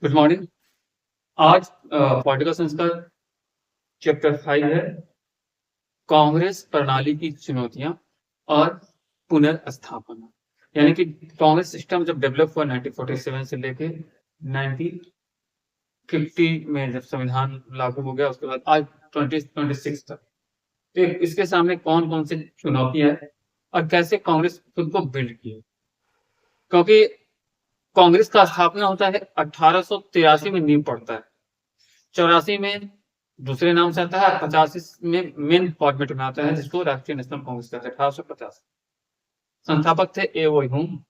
Good morning. आज political science का chapter 5 है कांग्रेस प्रणाली की चुनौतियां और पुनर्स्थापना। यानी कि कांग्रेस सिस्टम जब डेवलप हुआ 1947 से लेके 1950 में जब संविधान लागू हो गया, उसके बाद आज 2026 तक, तो इसके सामने कौन कौन सी चुनौतियां हैं और कैसे कांग्रेस खुद को बिल्ड की। क्योंकि कांग्रेस का स्थापना होता है 1883 में, नींव पड़ता है 84 में, दूसरे नाम से आता है 85 में मेन फॉर्मेट में आता है, जिसको राष्ट्रीय नेशनल कांग्रेस कहते हैं। 1850 संस्थापक थे ए ओ ह्यूम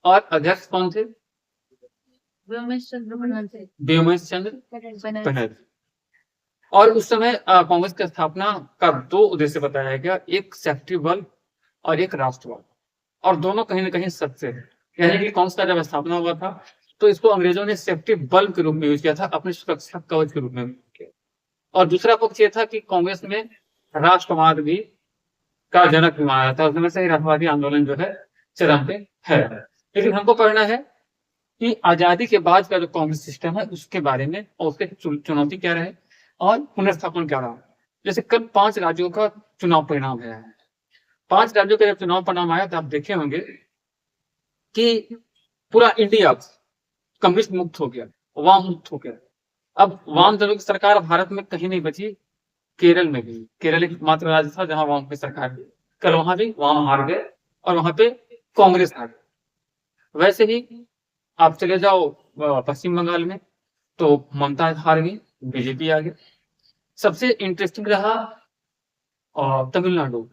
और अध्यक्ष कौन थे? व्योमेश चंद्र बनर्जी। और उस समय कांग्रेस की स्थापना का दो उद्देश्य बताया गया, एक सेफ्टी बल्ब और एक राष्ट्रवाद, और दोनों कहीं ना कहीं सत्य है। यानी कि कांग्रेस का जब स्थापना हुआ था तो इसको अंग्रेजों ने सेफ्टी बल्ब के रूप में यूज किया था, अपनी सुरक्षा कवच के रूप में किया। और दूसरा पक्ष ये था कि कांग्रेस में राष्ट्रवाद भी का जनक भी माना जाता है, उसमें से ही राष्ट्रवादी आंदोलन जो है चरम पे है। लेकिन हमको पढ़ना है कि आजादी के बाद का जो कांग्रेस सिस्टम है उसके बारे में, और उसके चुनौती क्या रहे और पुनर्स्थापन क्या रहा। जैसे कल 5 राज्यों का चुनाव परिणाम है। 5 राज्यों का जब चुनाव परिणाम आया तो आप देखे होंगे कि पूरा इंडिया कम्युनिस्ट मुक्त हो गया, वाम मुक्त हो गया। अब वाम दलों की सरकार भारत में कहीं नहीं बची। केरल में भी, केरल एक मात्र राज्य था जहां वाम की सरकार थी, कल वहां भी वाम हार गए और वहां पे कांग्रेस हार गई। वैसे ही आप चले जाओ पश्चिम बंगाल में, तो ममता हार गई, बीजेपी आ गई। सबसे इंटरेस्टिंग रहा तमिलनाडु।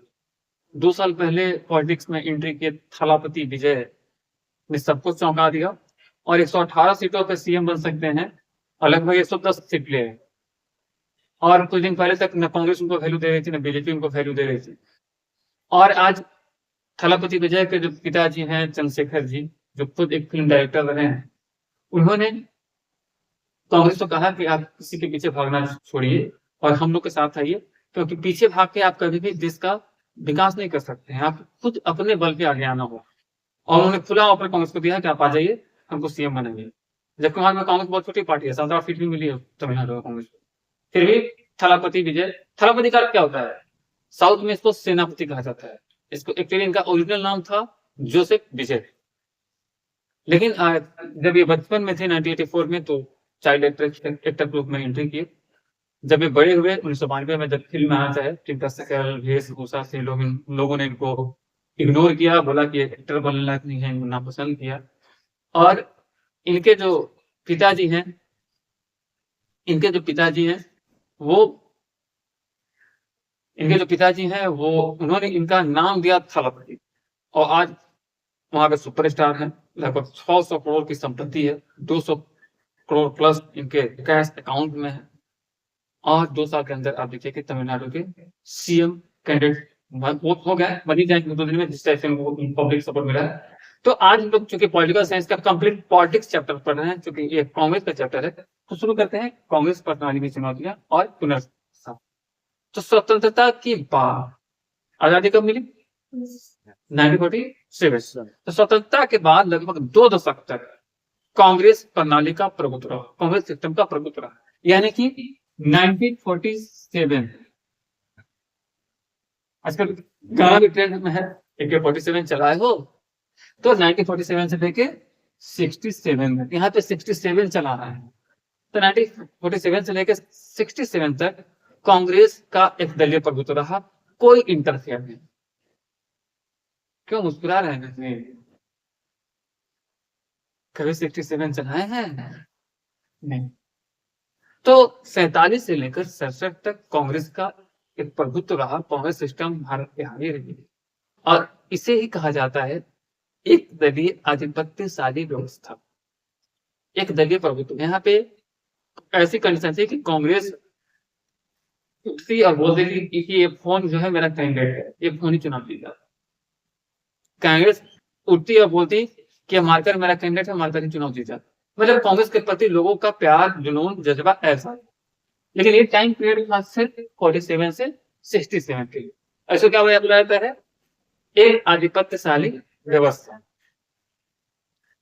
2 साल पहले पॉलिटिक्स में एंट्री किए थलापति विजय ने सबको चौंका दिया और 118 सीटों पर सीएम बन सकते हैं और लगभग 110 सीट ले रहे। और कुछ दिन पहले तक न कांग्रेस उनको वैल्यू दे रही थी, न बीजेपी उनको वैल्यू दे रही थी। और आज थलापति विजय के जो पिताजी हैं चंद्रशेखर जी, जो खुद एक फिल्म डायरेक्टर रहे हैं, उन्होंने कांग्रेस को कहा कि आप किसी के पीछे भागना छोड़िए और हम लोग के साथ आइए, क्योंकि पीछे भाग के आप कभी भी देश का विकास नहीं कर सकते हैं, आप खुद अपने बल पे आगे आना होगा। और उन्होंने खुला ऑफर कांग्रेस को दिया कि आप आ जाइए, हमको सीएम बनाइए। जबकि वहां में कांग्रेस बहुत छोटी पार्टी है, 7-8 सीट भी मिली है तमिलनाडु में कांग्रेस को, फिर भी थलापति विजय। थलापति का क्या होता है? साउथ में इसको सेनापति कहा जाता है। इसको एक्चुअली इनका ओरिजिनल नाम था जोसेफ विजय। लेकिन जब ये बचपन में थे 1984 में, तो चाइल्ड एक्टर ग्रुप में एंट्री की। जब ये बड़े हुए 1992 में, जब फिल्म आना चाहे टिम्पा सकल वेशभूषा से, लोगों ने इनको इग्नोर किया, बोला कि एक्टर बनने लायक नहीं है, नापसंद किया। और इनके जो पिताजी हैं वो उन्होंने इनका नाम दिया थलापति। और आज वहां पे सुपरस्टार हैं, लगभग 600 करोड़ की संपत्ति है, 200 करोड़ प्लस इनके कैश अकाउंट में है। और 2 साल के अंदर आप देखिए कि तमिलनाडु के सीएम कैंडिडेट हो गए, बनी जाएंगे 2 दिन में, जिस टाइप से उनको पब्लिक सपोर्ट मिला है। तो आज हम लोग चूंकि पॉलिटिकल साइंस का कंप्लीट पॉलिटिक्स चैप्टर पढ़ रहे हैं, चूंकि ये कांग्रेस का चैप्टर है, तो शुरू करते हैं कांग्रेस प्रणाली की चुनौतियां और पुनर्स्थापना। तो स्वतंत्रता की बात, आजादी कब मिली? 1947। तो स्वतंत्रता के बाद लगभग 2 दशक तक कांग्रेस प्रणाली का प्रभुत्व रहा, कांग्रेस सिस्टम का प्रभुत्व रहा। यानी कि 1947, आजकल गाना भी ट्रेंड में है, AK-47 चलाए हो, तो 1947 से लेके 67 तक, यहाँ पे 67 चला रहा है। तो 1947 से लेके 67 तक कांग्रेस का एक दलीय प्रभुत्व रहा, कोई इंटरफेयर नहीं। क्यों मुस्कुरा रहे हैं? कभी 67 चलाए हैं? नहीं। तो 47 से लेकर 67 तक कांग्रेस का एक प्रभुत्व रहा, कांग्रेस सिस्टम भारत के हावी रही, और इसे ही कहा जाता है एक दलीय आधिपत्यशाली व्यवस्था, एक दलीय प्रभुत्व। यहाँ पे ऐसी कंडीशन थी कि कांग्रेस उठती और बोलती थी कि ये फोन जो है मेरा कैंडिडेट है, ये फोन ही चुनाव जीता। कांग्रेस उठती और बोलती कि मार्कर मेरा कैंडिडेट है, मार्कर ही चुनाव जीता। मतलब कांग्रेस के प्रति लोगों का प्यार, जुनून, जज्बा ऐसा। लेकिन ये टाइम पीरियड था सिर्फ 47 से 67 के लिए। ऐसा क्या बुलाया जाता है? एक आधिपत्यशाली व्यवस्था।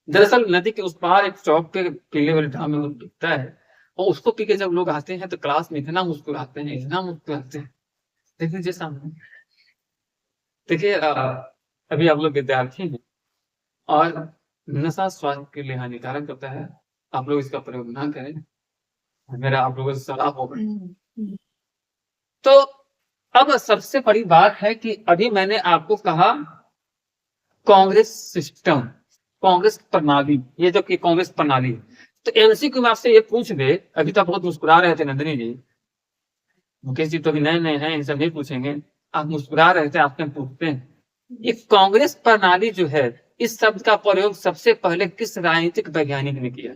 दरअसल नदी के उस पार एक चौक पे पीले वाले ड्राम में वो बिकता है, और उसको पी के जब लोग आते हैं तो क्लास में इतना मुस्कुराते हैं, इतना मुस्कुराते हैं। देख लीजिए सामने। देखिए अभी आप लोग विद्यार्थी हैं और नशा स्वास्थ्य के लिए हानिकारक होता है। आप लोग इसका प्रयोग ना करें, मेरा आप लोगों से सलाह होगा। तो अब सबसे बड़ी बात है कि अभी मैंने आपको कहा कांग्रेस सिस्टम, कांग्रेस प्रणाली, ये जो कि कांग्रेस प्रणाली है। तो एमसीक्यू में आपसे ये पूछ दे, अभी तो बहुत मुस्कुरा रहे थे नंदिनी जी, मुकेश जी तो अभी नए नए हैं, इनसे नहीं पूछेंगे। आप मुस्कुरा रहे थे, आपसे पूछते हैं ये कांग्रेस प्रणाली जो है, इस शब्द का प्रयोग सबसे पहले किस राजनीतिक वैज्ञानिक ने किया?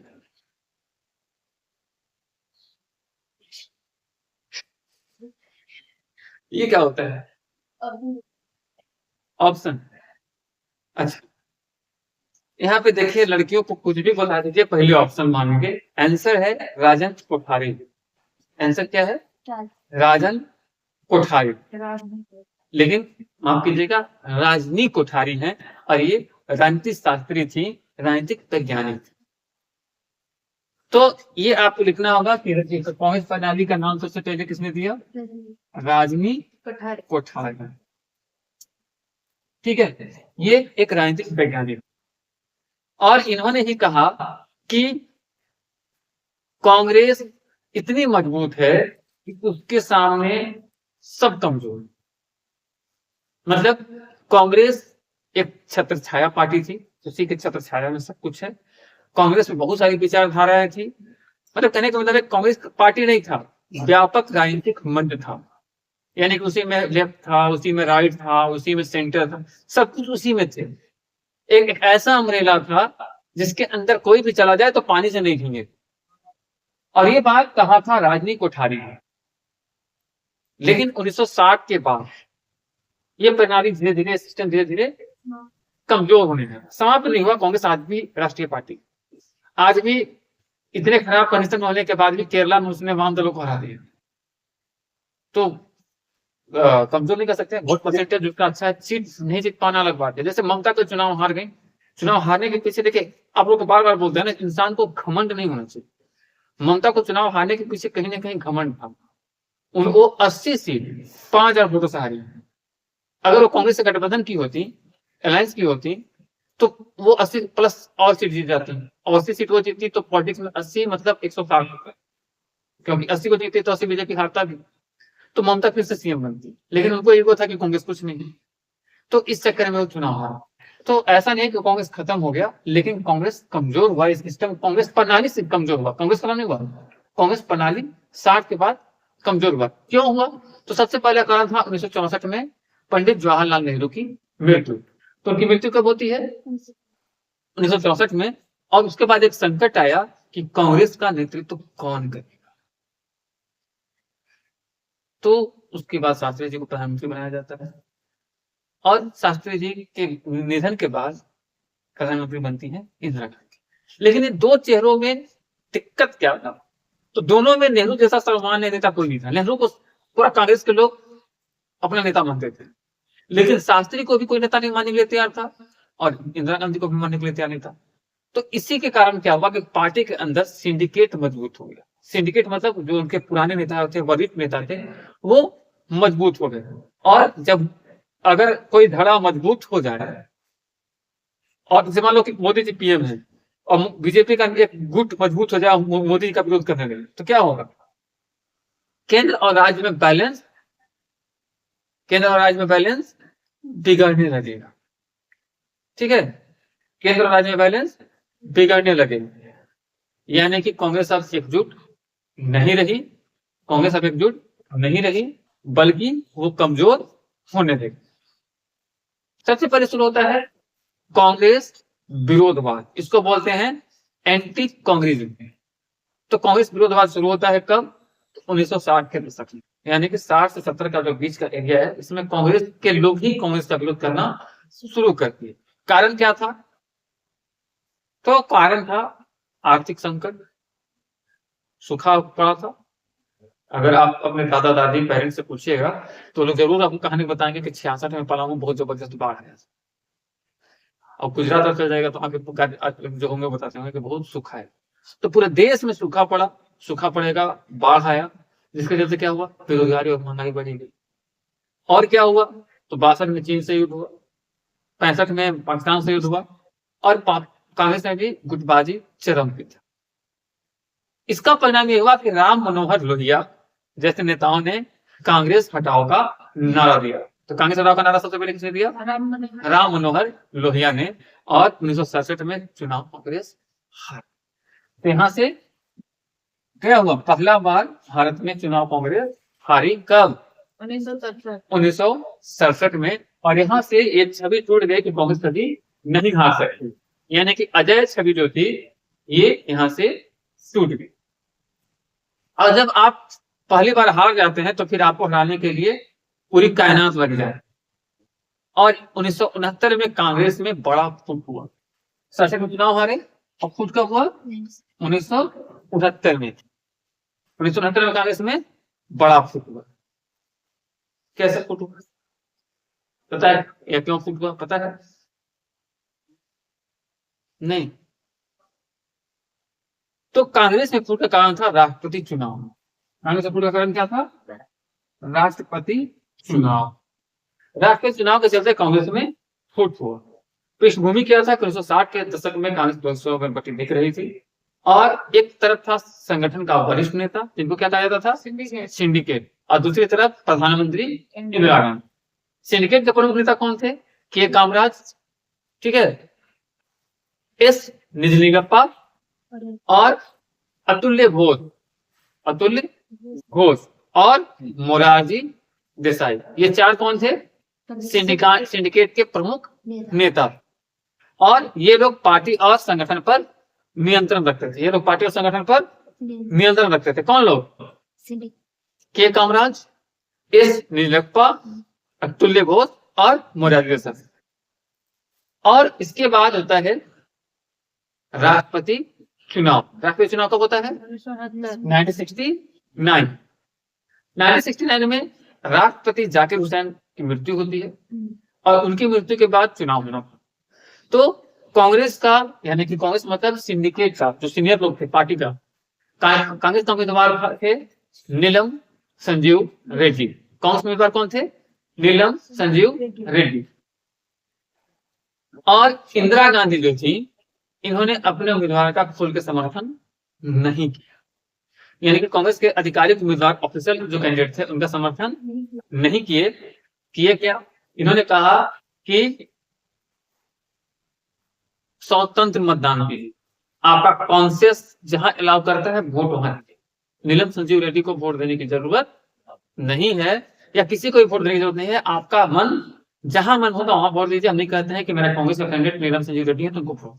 ये क्या होता है ऑप्शन? अच्छा, यहाँ पे देखिए लड़कियों को कुछ भी बता दीजिए, पहले ऑप्शन मानोगे। आंसर है राजन कोठारी। आंसर क्या है? राजन कोठारी। लेकिन माफ कीजिएगा, राजनी कोठारी हैं, और ये राजनीति शास्त्री थी, राजनीतिक वैज्ञानिक थी। तो ये आपको लिखना होगा कि कांग्रेस प्रणाली का नाम सबसे पहले किसने दिया? राजनी कोठारी। ठीक है, ये एक राजनीतिक वैज्ञानिक, और इन्होंने ही कहा कि कांग्रेस इतनी मजबूत है कि उसके सामने सब कमजोर। मतलब कांग्रेस एक छत्र छाया पार्टी थी, उसी के छत्र छाया में सब कुछ है। कांग्रेस में बहुत सारी विचारधाराएं थी। मतलब कहने का मतलब कांग्रेस पार्टी नहीं था, व्यापक राजनीतिक मंच था। यानी कि उसी में लेफ्ट था, उसी में राइट था, उसी में सेंटर था, सब कुछ उसी में थे। एक ऐसा अमरेला था जिसके अंदर कोई भी चला जाए तो पानी से नहीं भीगे। और ये बात कहा था राजनी कोठारी ने। लेकिन 1960 के बाद ये प्रणाली धीरे धीरे, सिस्टम धीरे धीरे कमजोर होने लगा। समाप्त नहीं हुआ, कांग्रेस आज भी राष्ट्रीय पार्टी, आज भी इतने खराब कंडीशन होने के बाद भी केरला में उसने वाम दलों को हरा दिया। तो कमजोर नहीं कर सकते। वोट परसेंटेज उसका अच्छा है, सीट नहीं जीत पाना अलग बात है। जैसे ममता तो चुनाव हार गई, चुनाव हारने के पीछे देखिए, आप लोग बार बार बोलते हैं ना, इंसान को घमंड नहीं होना चाहिए। ममता को चुनाव हारने के पीछे कहीं ना कहीं घमंड था। उनको 80 सीट 5,000 वोटों से हारी। अगर वो कांग्रेस से गठबंधन की होती, अलायंस की होती, तो वो 80 प्लस और सीट जीत जाती, और 80 सीट वो जीतती तो पॉलिटिक्स में 80 मतलब 160 होता, क्योंकि 80 को जीतती तो 80 बीजेपी हारता भी, तो ममता फिर से सीएम बनती। लेकिन उनको ईगो था कि कांग्रेस कुछ नहीं, तो इस चक्कर में वो चुनाव हारा। तो ऐसा नहीं है कि कांग्रेस खत्म हो गया, लेकिन कांग्रेस कमजोर हुआ। इस सिस्टम, कांग्रेस प्रणाली से कमजोर हुआ, कांग्रेस खत्म नहीं हुआ। कांग्रेस प्रणाली 60 के बाद कमजोर हुआ। क्यों हुआ? तो सबसे पहला कारण था 1964 में पंडित जवाहरलाल नेहरू की मृत्यु। तो उनकी मृत्यु कब होती है? 1964 में। और उसके बाद एक संकट आया कि कांग्रेस का नेतृत्व कौन करेगा। तो उसके बाद शास्त्री जी को प्रधानमंत्री बनाया जाता है, और शास्त्री जी के निधन के बाद प्रधानमंत्री बनती है इंदिरा गांधी। लेकिन इन दो चेहरों में दिक्कत क्या था? तो दोनों में नेहरू जैसा सर्वमान्य नेता कोई नहीं था। नेहरू को पूरा कांग्रेस के लोग अपना नेता मानते थे, लेकिन शास्त्री को भी कोई नेता नहीं मानने के लिए तैयार था, और इंदिरा गांधी को भी मानने के लिए तैयार नहीं था। तो इसी के कारण क्या हुआ कि पार्टी के अंदर सिंडिकेट मजबूत हो गया। सिंडिकेट मतलब जो उनके पुराने नेता थे, वरिष्ठ नेता थे, वो मजबूत हो गए। और जब अगर कोई धड़ा मजबूत हो जाए, और जैसे मान लो कि मोदी जी पीएम है, और बीजेपी का एक गुट मजबूत हो जाए, मोदी जी का विरोध करने लगे, तो क्या होगा? केंद्र और राज्य में बैलेंस, केंद्र और राज्य में बैलेंस बिगड़ने लगेगा। ठीक है, केंद्र और राज्य में बैलेंस बिगड़ने लगेगा। यानी कि कांग्रेस अब एकजुट नहीं रही, कांग्रेस अब एकजुट नहीं रही, बल्कि वो कमजोर होने लगी। सबसे पहले शुरू होता है कांग्रेस विरोधवाद, इसको बोलते हैं एंटी कांग्रेसिज्म। तो कांग्रेस विरोधवाद शुरू होता है कब? 1960 के दशक में। यानी कि 60 से 70 का जो बीच का एरिया है, इसमें कांग्रेस के लोग ही कांग्रेस का विरोध करना शुरू करती है। कारण क्या था? तो कारण था आर्थिक संकट, सूखा पड़ा था। अगर आप अपने दादा दादी पेरेंट्स से पूछिएगा तो लोग जरूर आपको कहानी बताएंगे कि 66 में पलामू बहुत जबरदस्त बाढ़ आया। और गुजरात और चल जाएगा तो आपके जो होंगे बताते होंगे कि बहुत सूखा है। तो पूरे देश में सूखा पड़ा, सूखा पड़ेगा, बाढ़ आया, जिसके चलते क्या हुआ, बेरोजगारी और महंगाई बढ़ी गई। और क्या हुआ, तो 62 में चीन से युद्ध हुआ, 65 में पाकिस्तान से युद्ध हुआ, और कांग्रेस ने भी गुटबाजी चरम पे था। इसका परिणाम ये हुआ कि राम मनोहर लोहिया जैसे नेताओं ने कांग्रेस हटाओ का नारा दिया। तो कांग्रेस हटाओ का नारा सबसे पहले किसने दिया, राम मनोहर लोहिया ने। और 1967 में चुनाव कांग्रेस हार। तो यहां से क्या हुआ, पहला बार भारत में चुनाव कांग्रेस हारी, कब, 1967 में। और यहां से ये छवि टूट गई कि कांग्रेस कभी नहीं हार सकती, यानी कि अजय छवि जो थी ये यहां से टूट गई। और जब आप पहली बार हार जाते हैं तो फिर आपको हराने के लिए पूरी कायनात लग जाए। और 1969 में कांग्रेस में बड़ा फूट हुआ, 67 में चुनाव हारे, और फूट कब हुआ, 1969 में। 1969 में कांग्रेस में बड़ा फूट हुआ। कैसे फूट हुआ पता है, या क्यों फूट हुआ पता है, नहीं। तो कांग्रेस में फूट का कारण था राष्ट्रपति चुनाव। कांग्रेस में फूट का कारण क्या था, राष्ट्रपति चुनाव। राष्ट्रपति चुनाव के चलते कांग्रेस में फूट हुआ। पृष्ठभूमि क्या था, 1960 के दशक में कांग्रेस 200 में बटी दिख रही थी, और एक तरफ था संगठन का वरिष्ठ नेता जिनको क्या कहा जाता था, सिंडिकेट, और दूसरी तरफ प्रधानमंत्री इंदिरा गांधी। सिंडिकेट के प्रमुख नेता कौन थे, के कामराज, ठीक है, एस निजलिंगप्पा और अतुल्य घोष, अतुल्य घोष और मोरारजी देसाई। ये चार कौन थे, सिंडिकेट के प्रमुख नेता। और ये लोग पार्टी और संगठन पर नियंत्रण रखते थे, ये लोग पार्टी और संगठन पर नियंत्रण रखते थे। कौन लोग, के कामराज, एस निजलिंगप्पा, अतुल्य घोष और मोरारजी देसाई। और इसके बाद होता है राष्ट्रपति चुनाव। राष्ट्रपति चुनाव कब होता है, 1969 में राष्ट्रपति जाकिर हुसैन की मृत्यु होती है, और उनकी मृत्यु के बाद चुनाव होना। तो कांग्रेस का, यानी कि कांग्रेस मतलब सिंडिकेट का जो सीनियर लोग थे पार्टी का, कांग्रेस का उम्मीदवार थे नीलम संजीव रेड्डी। कांग्रेस उम्मीदवार कौन थे, नीलम संजीव रेड्डी। और इंदिरा गांधी जो थी, इन्होंने अपने उम्मीदवार का खुल के समर्थन नहीं किया, यानी कि कांग्रेस के आधिकारिक उम्मीदवार, ऑफिशियल जो कैंडिडेट थे, उनका समर्थन नहीं किए क्या, इन्होंने कहा कि स्वतंत्र मतदान के लिए आपका कॉन्शियस जहां अलाउ करता है वोट वहां दीजिए। नीलम संजीव रेड्डी को वोट देने की जरूरत नहीं है, या किसी को भी वोट देने की जरूरत नहीं है, आपका मन जहां मन होगा वहां वोट दीजिए। हम नहीं कहते हैं कि मेरा कांग्रेस का कैंडिडेट नीलम संजीव रेड्डी है तो उनको वोट।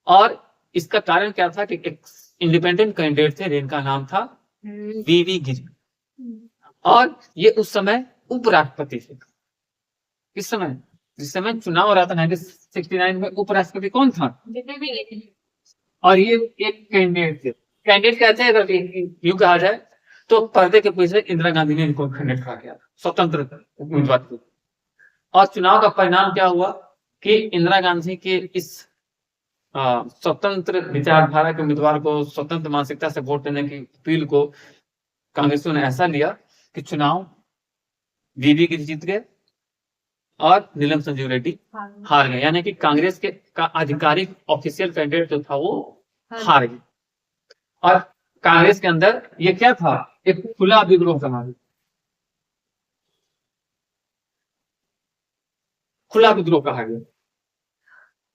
और इसका कारण क्या था कि एक इंडिपेंडेंट कैंडिडेट थे जिनका नाम था वीवी गिरी, और ये उस समय उपराष्ट्रपति थे। किस समय, जिस समय चुनाव हो रहा था 1969 में, उपराष्ट्रपति कौन था, और ये एक कैंडिडेट थे। कैंडिडेट कहते हैं अगर यूं कहा जाए तो पर्दे के पीछे इंदिरा गांधी ने इनको कैंडिडेट कहा गया, स्वतंत्र उम्मीदवार। और चुनाव का परिणाम क्या हुआ कि इंदिरा गांधी के इस स्वतंत्र विचारधारा के उम्मीदवार को, स्वतंत्र मानसिकता से वोट देने की अपील को कांग्रेसियों ने ऐसा लिया कि चुनाव वीवी गिरी जीत गए और नीलम संजीव रेड्डी हार गए, यानी कि कांग्रेस के का आधिकारिक ऑफिशियल कैंडिडेट जो था वो हार गए। और कांग्रेस के अंदर ये क्या था, एक खुला विद्रोह कहा गया, खुला विद्रोह कहा गया।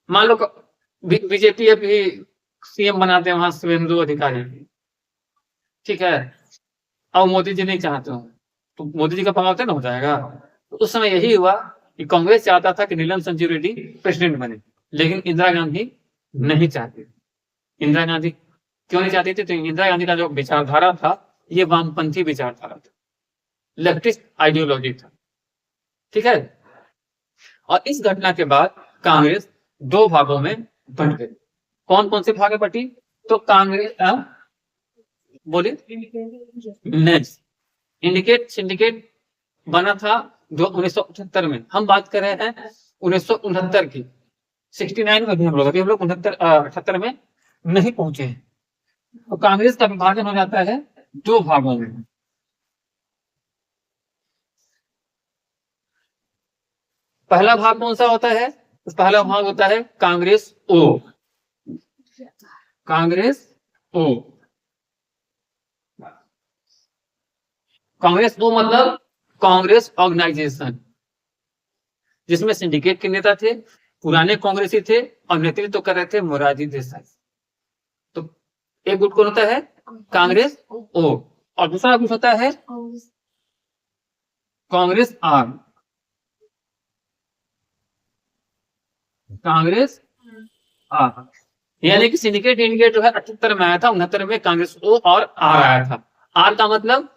मान लो बीजेपी अभी सीएम बनाते हैं वहां शुभेंदु अधिकारी, ठीक है, और मोदी जी नहीं चाहते हो तो मोदी जी का परिवर्तन हो जाएगा। तो उस समय यही हुआ कि कांग्रेस चाहता था कि नीलम संजीव रेड्डी प्रेसिडेंट बने, लेकिन इंदिरा गांधी नहीं चाहती। इंदिरा गांधी क्यों नहीं चाहती थी, तो इंदिरा गांधी का जो विचारधारा था ये वामपंथी विचारधारा था, लेफ्टिस्ट आइडियोलॉजी था, ठीक है। और इस घटना के बाद कांग्रेस दो भागों में बंट गई। कौन कौन से भाग में बटी, तो कांग्रेस बोलिए, इंडिकेट सिंडिकेट बना था 1978 में। हम बात कर रहे हैं 1969 की, 69 में भी हम लोग अभी हम लोग 78 में नहीं पहुंचे हैं। तो कांग्रेस का विभाजन हो जाता है 2 भागों में। पहला भाग कौन सा होता है? तो पहला भाग होता है कांग्रेस ओ। कांग्रेस ओ। कांग्रेस ओ मतलब कांग्रेस ऑर्गेनाइजेशन, जिसमें सिंडिकेट के नेता थे, पुराने कांग्रेसी थे और नेतृत्व कर रहे थे मोरारजी देसाई। तो एक गुट कौन होता है? कांग्रेस ओ, और दूसरा गुट होता है कांग्रेस आर। कांग्रेस आर यानी कि सिंडिकेट इंडिकेट जो है 78 में आया था, 69 में कांग्रेस ओ और आर आया था। आर का मतलब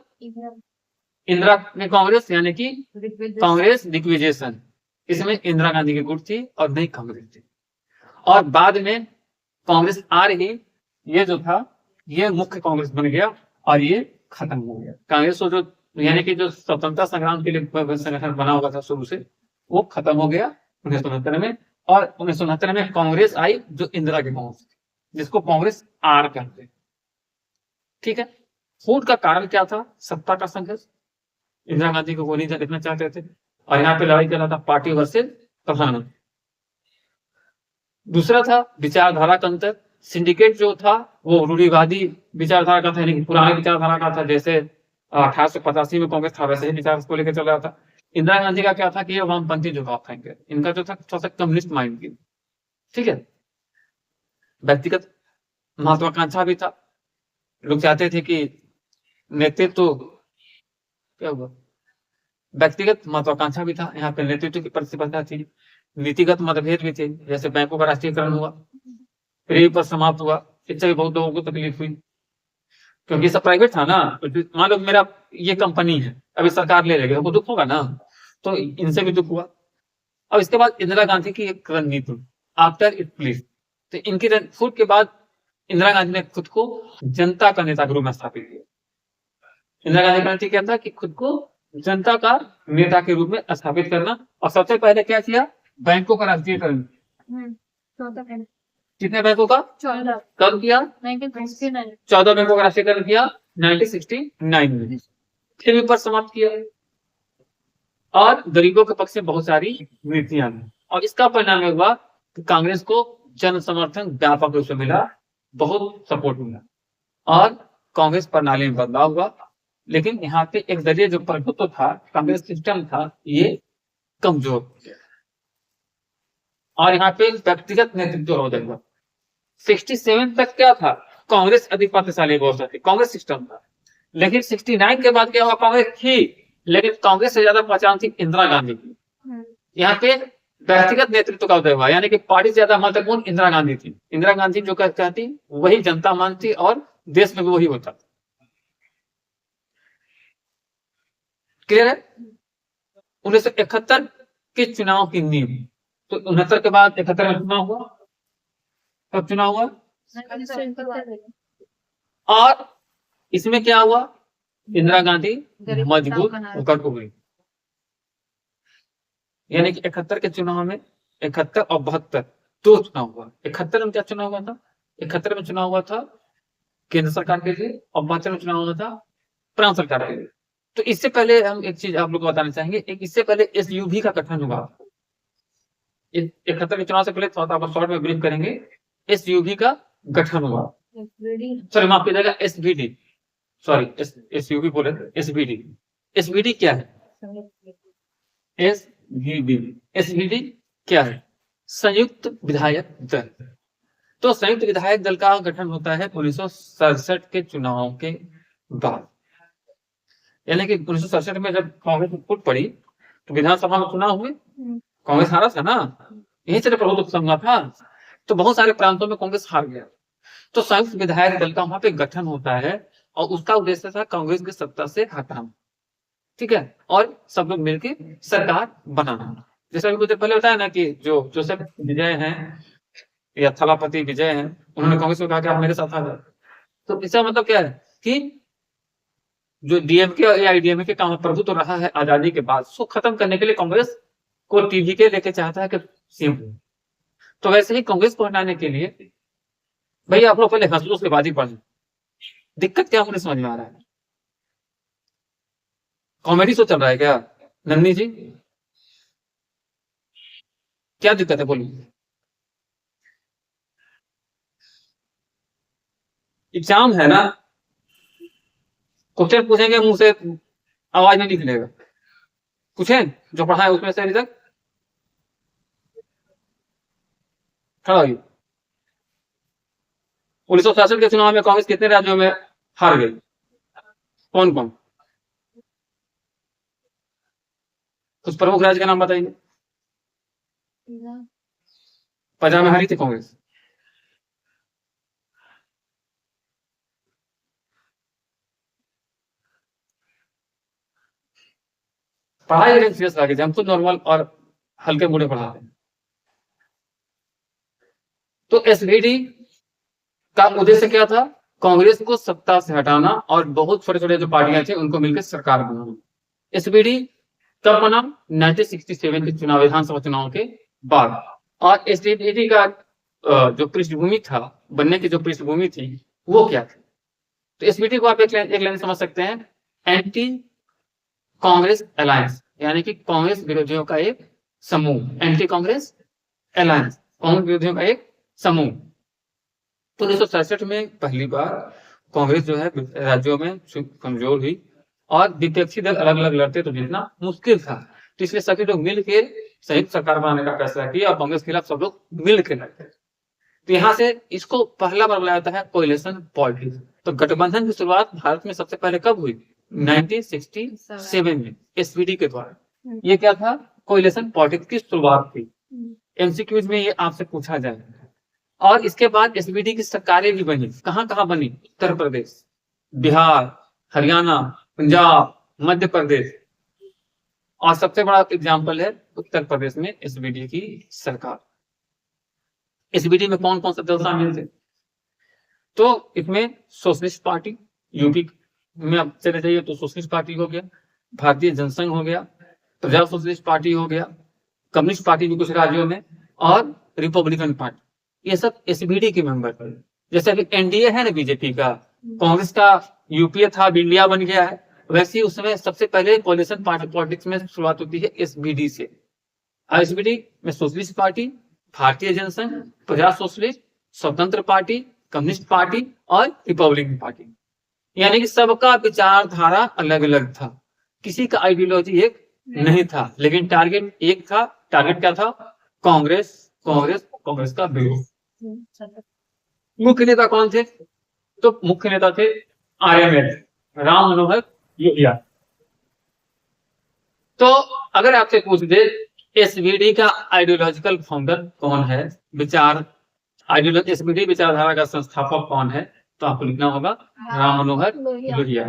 इंदिरा ने कांग्रेस, यानी कि कांग्रेस दिग्विजयसन। इसमें इंदिरा गांधी की गुट थी और नई कांग्रेस थी। और बाद में कांग्रेस आ रही, ये जो था ये मुख्य कांग्रेस बन गया और ये खत्म हो गया। कांग्रेस को जो यानी कि जो स्वतंत्रता संग्राम के लिए संगठन बना हुआ था शुरू से, वो खत्म हो गया 1969 में। और 1969 में कांग्रेस आई जो इंदिरा की कांग्रेस, जिसको कांग्रेस आर कहते हैं। ठीक है। फूट का कारण क्या था? सत्ता का संघर्ष। इंदिरा गांधी को गोली देखना चाहते थे और यहाँ पे लड़ाई चल रहा था पार्टी वर्सेस प्रधानमंत्री। दूसरा था विचारधारा का अंतर। सिंडिकेट जो था वो रूढ़िवादी विचारधारा का था, यानी कि पुराने विचारधारा का था, जैसे 1885 में कांग्रेस था वैसे ही विचार को लेकर चल रहा था। इंदिरा गांधी का क्या था कि ये वामपंथी झुकाव था इनका जो था थोड़ा सा कम्युनिस्ट माइंड की। ठीक है। व्यक्तिगत महत्वाकांक्षा भी था। लोग चाहते थे कि नेतृत्व क्या हुआ, व्यक्तिगत महत्वाकांक्षा भी था, यहाँ पे नेतृत्व की प्रतिस्पर्धा थी, नीतिगत मतभेद भी थे, जैसे बैंकों का राष्ट्रीयकरण हुआ, गरीबी पर समाप्त हुआ। इससे भी बहुत लोगों को तकलीफ हुई, क्योंकि सब प्राइवेट था ना। मान लो मेरा ये कंपनी है, अभी सरकार ले लेगी तो दुख होगा ना, तो इनसे भी दुख हुआ। और इसके बाद इंदिरा गांधी की एक रणनीति आफ्टर इट प्लीज, तो इनकी फूट के बाद इंदिरा गांधी ने खुद को जनता का नेता के रूप में स्थापित किया। इंदिरा गांधी का नीति क्या था कि खुद को जनता का नेता के रूप में स्थापित करना। और सबसे पहले क्या किया? बैंकों का राष्ट्रीयकरण। कितने बैंकों का? 14। कब किया? 1969। 14 बैंकों का राष्ट्रीयकरण किया 1969 में। फिर भी पर समाप्त किया और गरीबों के पक्ष में बहुत सारी नीतियां दी। और इसका परिणाम हुआ कि कांग्रेस को जन समर्थन व्यापक रूप से मिला, बहुत सपोर्ट मिला और कांग्रेस प्रणाली में बदलाव हुआ। लेकिन यहाँ पे एक दलीय जो प्रभुत्व था, कांग्रेस सिस्टम था, ये कमजोर हो गया और यहाँ पे व्यक्तिगत नेतृत्व हो जाएगा। 67 तक क्या था? कांग्रेस अधिक शक्तिशाली बहुत थी, कांग्रेस सिस्टम था। लेकिन 69 के बाद क्या हुआ? कांग्रेस थी, लेकिन कांग्रेस से ज्यादा पहचान थी इंदिरा गांधी की। यहाँ पे व्यक्तिगत नेतृत्व का उदय हुआ, यानी कि पार्टी से ज्यादा महत्वपूर्ण इंदिरा गांधी थी। इंदिरा गांधी जो कहती वही जनता मानती और देश में भी वही होता। क्लियर है? 1971 के चुनाव की नींव, तो 69 के बाद 71 में चुनाव हुआ। कब चुनाव हुआ? और इसमें क्या हुआ? इंदिरा गांधी मजबूत होकर उभरी। यानी कि 71 के चुनाव में 71 और 72 दो चुनाव हुआ। 71 में क्या चुनाव हुआ था? 71 में चुनाव हुआ था केंद्र सरकार के लिए और 72 में चुनाव हुआ था प्रांत सरकार के लिए। तो इससे पहले हम एक चीज आप लोग को बताना चाहेंगे, एक इससे पहले एसयूवी का गठन हुआ। 71 के चुनाव से पहले थोड़ा सा शॉर्ट में ब्रीफ करेंगे। एसयूवी का गठन हुआ, सॉरी माफ कीजिएगा, एसवीडी, सॉरी एसयूवी बोले, एसवीडी। एसवीडी क्या है? एसवीडी, एसवीडी क्या है? संयुक्त विधायक दल। तो संयुक्त विधायक दल का गठन होता है 1967 के चुनाव के बाद। यानी कि 1967 में जब कांग्रेस फूट पड़ी तो विधानसभा में चुनाव हुए, कांग्रेस हारा था ना, यही से प्रभुत्व संघ था, तो बहुत सारे प्रांतों में कांग्रेस हार गया। तो संयुक्त विधायक दल का वहां पे गठन होता है और उसका उद्देश्य था कांग्रेस की सत्ता से हटाना। ठीक है। और सब लोग मिलकर सरकार बनाना। जैसा अभी कुछ पहले बताया ना कि जो जोसेफ विजय हैं या थलापति विजय हैं, उन्होंने कांग्रेस को कहा कि आप मेरे साथ आ जाओ। तो इसका मतलब क्या है कि जो डीएमके और एआईडीएमके का प्रभुत्व रहा है आजादी के बाद, उसको खत्म करने के लिए कांग्रेस को टीवी के लेके चाहता है कि सीएम। तो वैसे ही कांग्रेस को हटाने के लिए भाई आप लोग पहले हंस लो, उसके बाद ही पढ़। दिक्कत क्या मुझे समझ में आ रहा है? कॉमेडी शो चल रहा है क्या नन्नी जी? क्या दिक्कत है बोलिए? एग्जाम है ना, क्वेश्चन पूछेंगे मुंह से आवाज नहीं निकलेगा। पूछें जो पढ़ा है उसमें से अभी तक। खड़ा होइए। 1967 के चुनाव में कांग्रेस कितने राज्यों में हार गई? कौन कौन? कुछ प्रमुख राज्य का नाम बताइए। पंजाब में हारी थी कांग्रेस। पढ़ाई एकदम सीरियस लगे, हम खुद नॉर्मल और हल्के बूढ़े पढ़ाते हैं। तो एसवीडी का उद्देश्य क्या था? कांग्रेस को सत्ता से हटाना और बहुत छोटे छोटे जो पार्टियां थी उनको मिलकर सरकार बनाना। एसवीडी कब बना? 1967 के चुनाव, विधानसभा चुनाव के बाद। और एसवीडी का जो पृष्ठभूमि था, बनने की जो पृष्ठभूमि थी वो क्या थी? तो एसवीडी को आप एक लाइन समझ सकते हैं, एंटी कांग्रेस अलायंस, यानी कि कांग्रेस विरोधियों का एक समूह। एंटी कांग्रेस अलायंस, कांग्रेस विरोधियों का एक समूह। तो 1967 में पहली बार कांग्रेस जो है राज्यों में कमजोर हुई और विपक्षी दल अलग अलग लड़ते तो जीतना मुश्किल था। तो इसलिए सभी लोग मिलकर संयुक्त सरकार बनाने का फैसला किया और कांग्रेस के खिलाफ सब लोग मिलकर लड़ते। तो यहाँ से इसको पहला बार बुलाया जाता है कोलिशन पॉलिटिक्स। तो गठबंधन की शुरुआत भारत में सबसे पहले कब हुई? 1967 में एसवीडी के द्वारा। ये क्या था? कोलिशन पॉलिटिक्स की शुरुआत थी। एमसीक्यूज में ये आपसे पूछा जाए। और इसके बाद एसवीडी की सरकारें भी बनी। कहां कहां बनी? उत्तर प्रदेश, बिहार, हरियाणा, पंजाब, मध्य प्रदेश। और सबसे बड़ा एग्जाम्पल है उत्तर प्रदेश में एसवीडी की सरकार। एसवीडी में कौन कौन से दल शामिल थे? तो इसमें सोशलिस्ट पार्टी, यूपी में आप चले जाइए तो सोशलिस्ट पार्टी हो गया, भारतीय जनसंघ हो गया, प्रजा सोशलिस्ट पार्टी हो गया, कम्युनिस्ट पार्टी भी कुछ राज्यों में, और रिपब्लिकन पार्टी। ये सब एसवीडी के मेंबर थे। जैसे अभी एनडीए है ना बीजेपी का, कांग्रेस का यूपीए था, अब इंडिया बन गया है, वैसे ही उसमें सबसे पहले कोलिशन पार्टी पॉलिटिक्स में शुरुआत होती है एसवीडी से। एसवीडी में सोशलिस्ट पार्टी, भारतीय जनसंघ, प्रजा सोशलिस्ट, स्वतंत्र पार्टी, कम्युनिस्ट पार्टी और रिपब्लिकन पार्टी। यानी कि सबका विचारधारा अलग अलग था, किसी का आइडियोलॉजी एक नहीं था, लेकिन टारगेट एक था। टारगेट क्या था? कांग्रेस, कांग्रेस, कांग्रेस का विरोध। मुख्य नेता कौन थे? तो मुख्य नेता थे आरएमएल, राम मनोहर लोहिया। तो अगर आपसे पूछ दे एसवीडी का आइडियोलॉजिकल फाउंडर कौन है, विचार आइडियोलॉजी एसवीडी विचारधारा का संस्थापक कौन है, तो आपको लिखना होगा राम मनोहर लोहिया।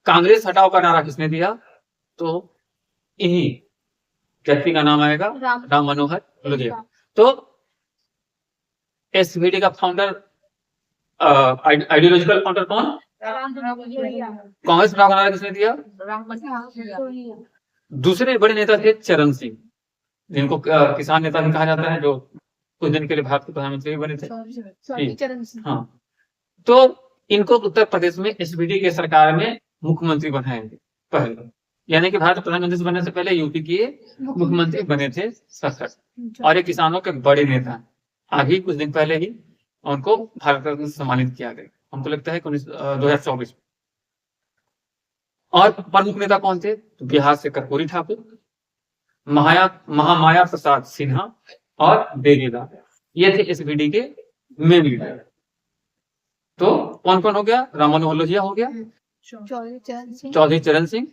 कांग्रेस हटाओ का नारा किसने दिया? तो इन्हीं व्यक्ति का नाम आएगा, राम मनोहर लोहिया। तो एसवीडी का फाउंडर, आइडियोलॉजिकल फाउंडर कौन? कांग्रेस हटाओ का नारा किसने दिया? दूसरे बड़े नेता थे चरण सिंह, जिनको किसान नेता भी कहा जाता है, जो कुछ दिन के लिए भारत के प्रधानमंत्री बने थे। हाँ, तो इनको उत्तर प्रदेश में एसवीडी की सरकार में मुख्यमंत्री बनाए थे पहले। यानी कि भारत प्रधानमंत्री बनने से पहले यूपी के मुख्यमंत्री बने थे सशक्त, और ये किसानों के बड़े नेता। अभी कुछ दिन पहले ही उनको भारत रत्न से सम्मानित किया गया, हमको लगता है 2024। और प्रमुख नेता कौन थे? तो बिहार से कर्पूरी ठाकुर, महामाया प्रसाद सिन्हा और देवीलाल, ये थे एसवीडी के मेन लीडर। तो कौन कौन हो गया? राम मनोहर लोहिया हो गया, चौधरी चरण सिंह,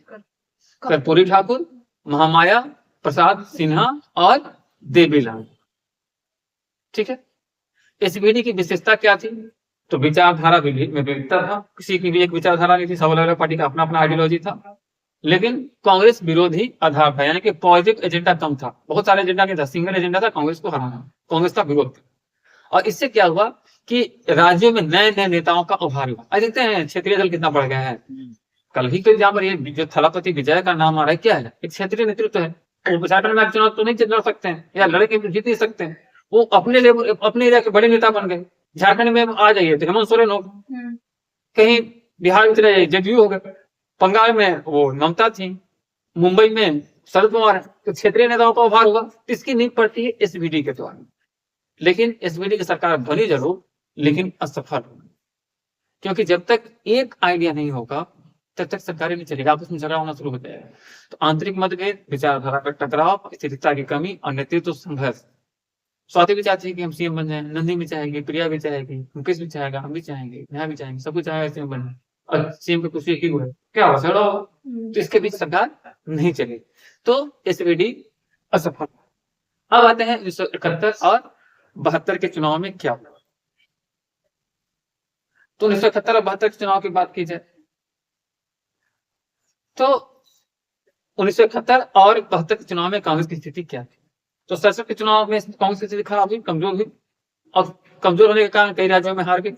कर्पूरी ठाकुर, महामाया प्रसाद सिन्हा और देवीलाल। ठीक है। एसवीडी की विशेषता क्या थी? तो विचारधारा में विविधता था, किसी की भी एक विचारधारा नहीं थी, सब अलग अलग पार्टी का अपना अपना आइडियोलॉजी था। लेकिन कांग्रेस विरोधी आधार था, यानी कि पॉजिटिव एजेंडा कम था, बहुत सारे एजेंडा नहीं था, सिंगल एजेंडा था कांग्रेस को हराना, कांग्रेस का विरोध था। और इससे क्या हुआ कि राज्यों में नए नए नेताओं का उभार हुआ। आज देखते हैं क्षेत्रीय दल कितना बढ़ गया है। कल ही के एग्जाम पर ये जो थलापति विजय का नाम आ रहा है, क्या है? एक क्षेत्रीय नेतृत्व है। में चुनाव तो नहीं लड़ सकते हैं, या लड़े के जीत नहीं सकते हैं, वो अपने लेवल अपने एरिया के बड़े नेता बन गए। झारखंड में आ जाइए तो हेमंत सोरेन हो, कहीं बिहार में चले जाइए जदयू हो गए, बंगाल में वो ममता थी, मुंबई में शरद पवार है। तो क्षेत्रीय नेताओं का उभार होगा, इसकी नींव पड़ती है एसवीडी के द्वारा। लेकिन एसवीडी की सरकार बनी जरूर, लेकिन असफल होगी, क्योंकि जब तक एक आइडिया नहीं होगा तब तक सरकारें नहीं चलेगा, आपस में झगड़ा होना शुरू हो जाएगा। तो आंतरिक मतभेद, विचारधारा का टकराव, स्थिरता की कमी और नेतृत्व संघर्ष। स्वाति भी चाहती है कि हम सीएम बन जाए, नंदी भी चाहेगी, प्रिया भी चाहेगी, मुकेश भी चाहेगा, हम भी चाहेंगे, नेहा भी चाहेंगे, सब कुछ चाहेगा सीएम बनना। और सीएम की कुर्सी एक ही को है, क्या हो झगड़ा होगा। तो इसके बीच सरकार नहीं चलेगी, तो एसवीडी असफल। अब आते हैं 1971 और 72 के चुनाव में क्या हुआ। तो 1971 और 72 के चुनाव की बात की जाए तो 1971 और 72 के चुनाव में कांग्रेस की स्थिति क्या थी। तो 67 के चुनाव में कांग्रेस की स्थिति खराब हुई, कमजोर हुई, और कमजोर होने के कारण कई राज्यों में हार गई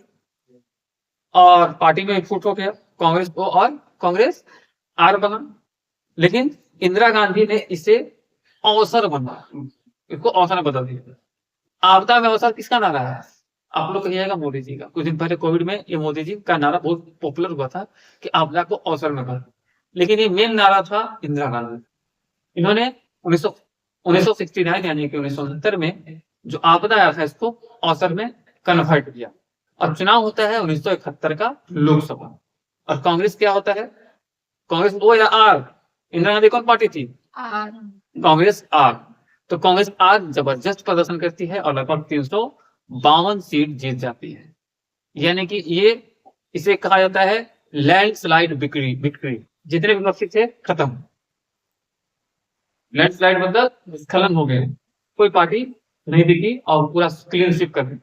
और पार्टी में फूट हो गया कांग्रेस को, और कांग्रेस आर बना। लेकिन इंदिरा गांधी ने इसे अवसर बना, इसको अवसर बदल दिया। आपदा में अवसर किसका नारा है, आप लोग कहिएगा मोदी जी का। कुछ दिन पहले कोविड में ये मोदी जी का नारा बहुत पॉपुलर हुआ था कि आपदा को अवसर में बदल, लेकिन ये मेन नारा था इंदिरा गांधी। इन्होंने 1969 यानी कि 1969 में जो आपदा आया था इसको अवसर में कन्वर्ट किया। और चुनाव होता है 1971 का लोकसभा, और कांग्रेस क्या होता है, कांग्रेस ओ या आर, इंदिरा गांधी कौन पार्टी थी, कांग्रेस आर। तो कांग्रेस आर जबरदस्त प्रदर्शन करती है और लगभग 352 सीट जीत जाती है, यानी कि ये इसे कहा जाता है लैंडस्लाइड विक्ट्री। जितने विपक्षी थे खत्म, लैंडस्लाइड मतलब स्खलन हो गए, कोई पार्टी नहीं दिखी और पूरा क्लीन स्वीप कर दी।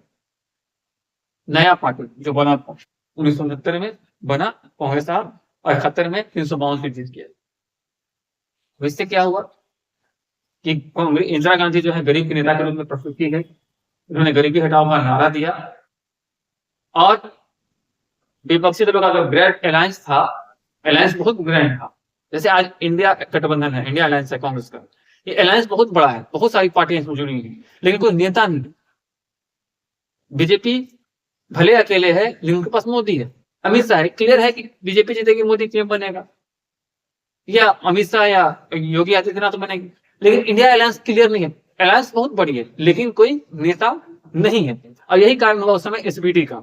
नया पार्टी जो बना था 1969 में बना कांग्रेस आर, और 71 में 352 सीट जीत गया। इससे क्या हुआ कि इंदिरा गांधी जो है गरीब के नेता के रूप में प्रस्तुत की गई, उन्होंने गरीबी हटाओ का नारा दिया, और विपक्षी दलों का जो ग्रैंड अलायंस था, अलायंस बहुत ग्रैंड था। जैसे आज इंडिया गठबंधन है, इंडिया अलायंस है कांग्रेस का, ये अलायंस बहुत बड़ा है, बहुत सारी पार्टियां इसमें जुड़ी हुई, लेकिन कोई नेता नहीं। बीजेपी भले अकेले है लेकिन उनके पास मोदी है, अमित शाह है, क्लियर है कि बीजेपी जीतेगी, मोदी सीएम बनेगा, या अमित शाह या योगी आदित्यनाथ तो बनेगी। लेकिन इंडिया अलायंस क्लियर नहीं है, अलायंस बहुत बड़ी है लेकिन कोई नेता नहीं है। और यही कारण हुआ उस समय एसपीडी का,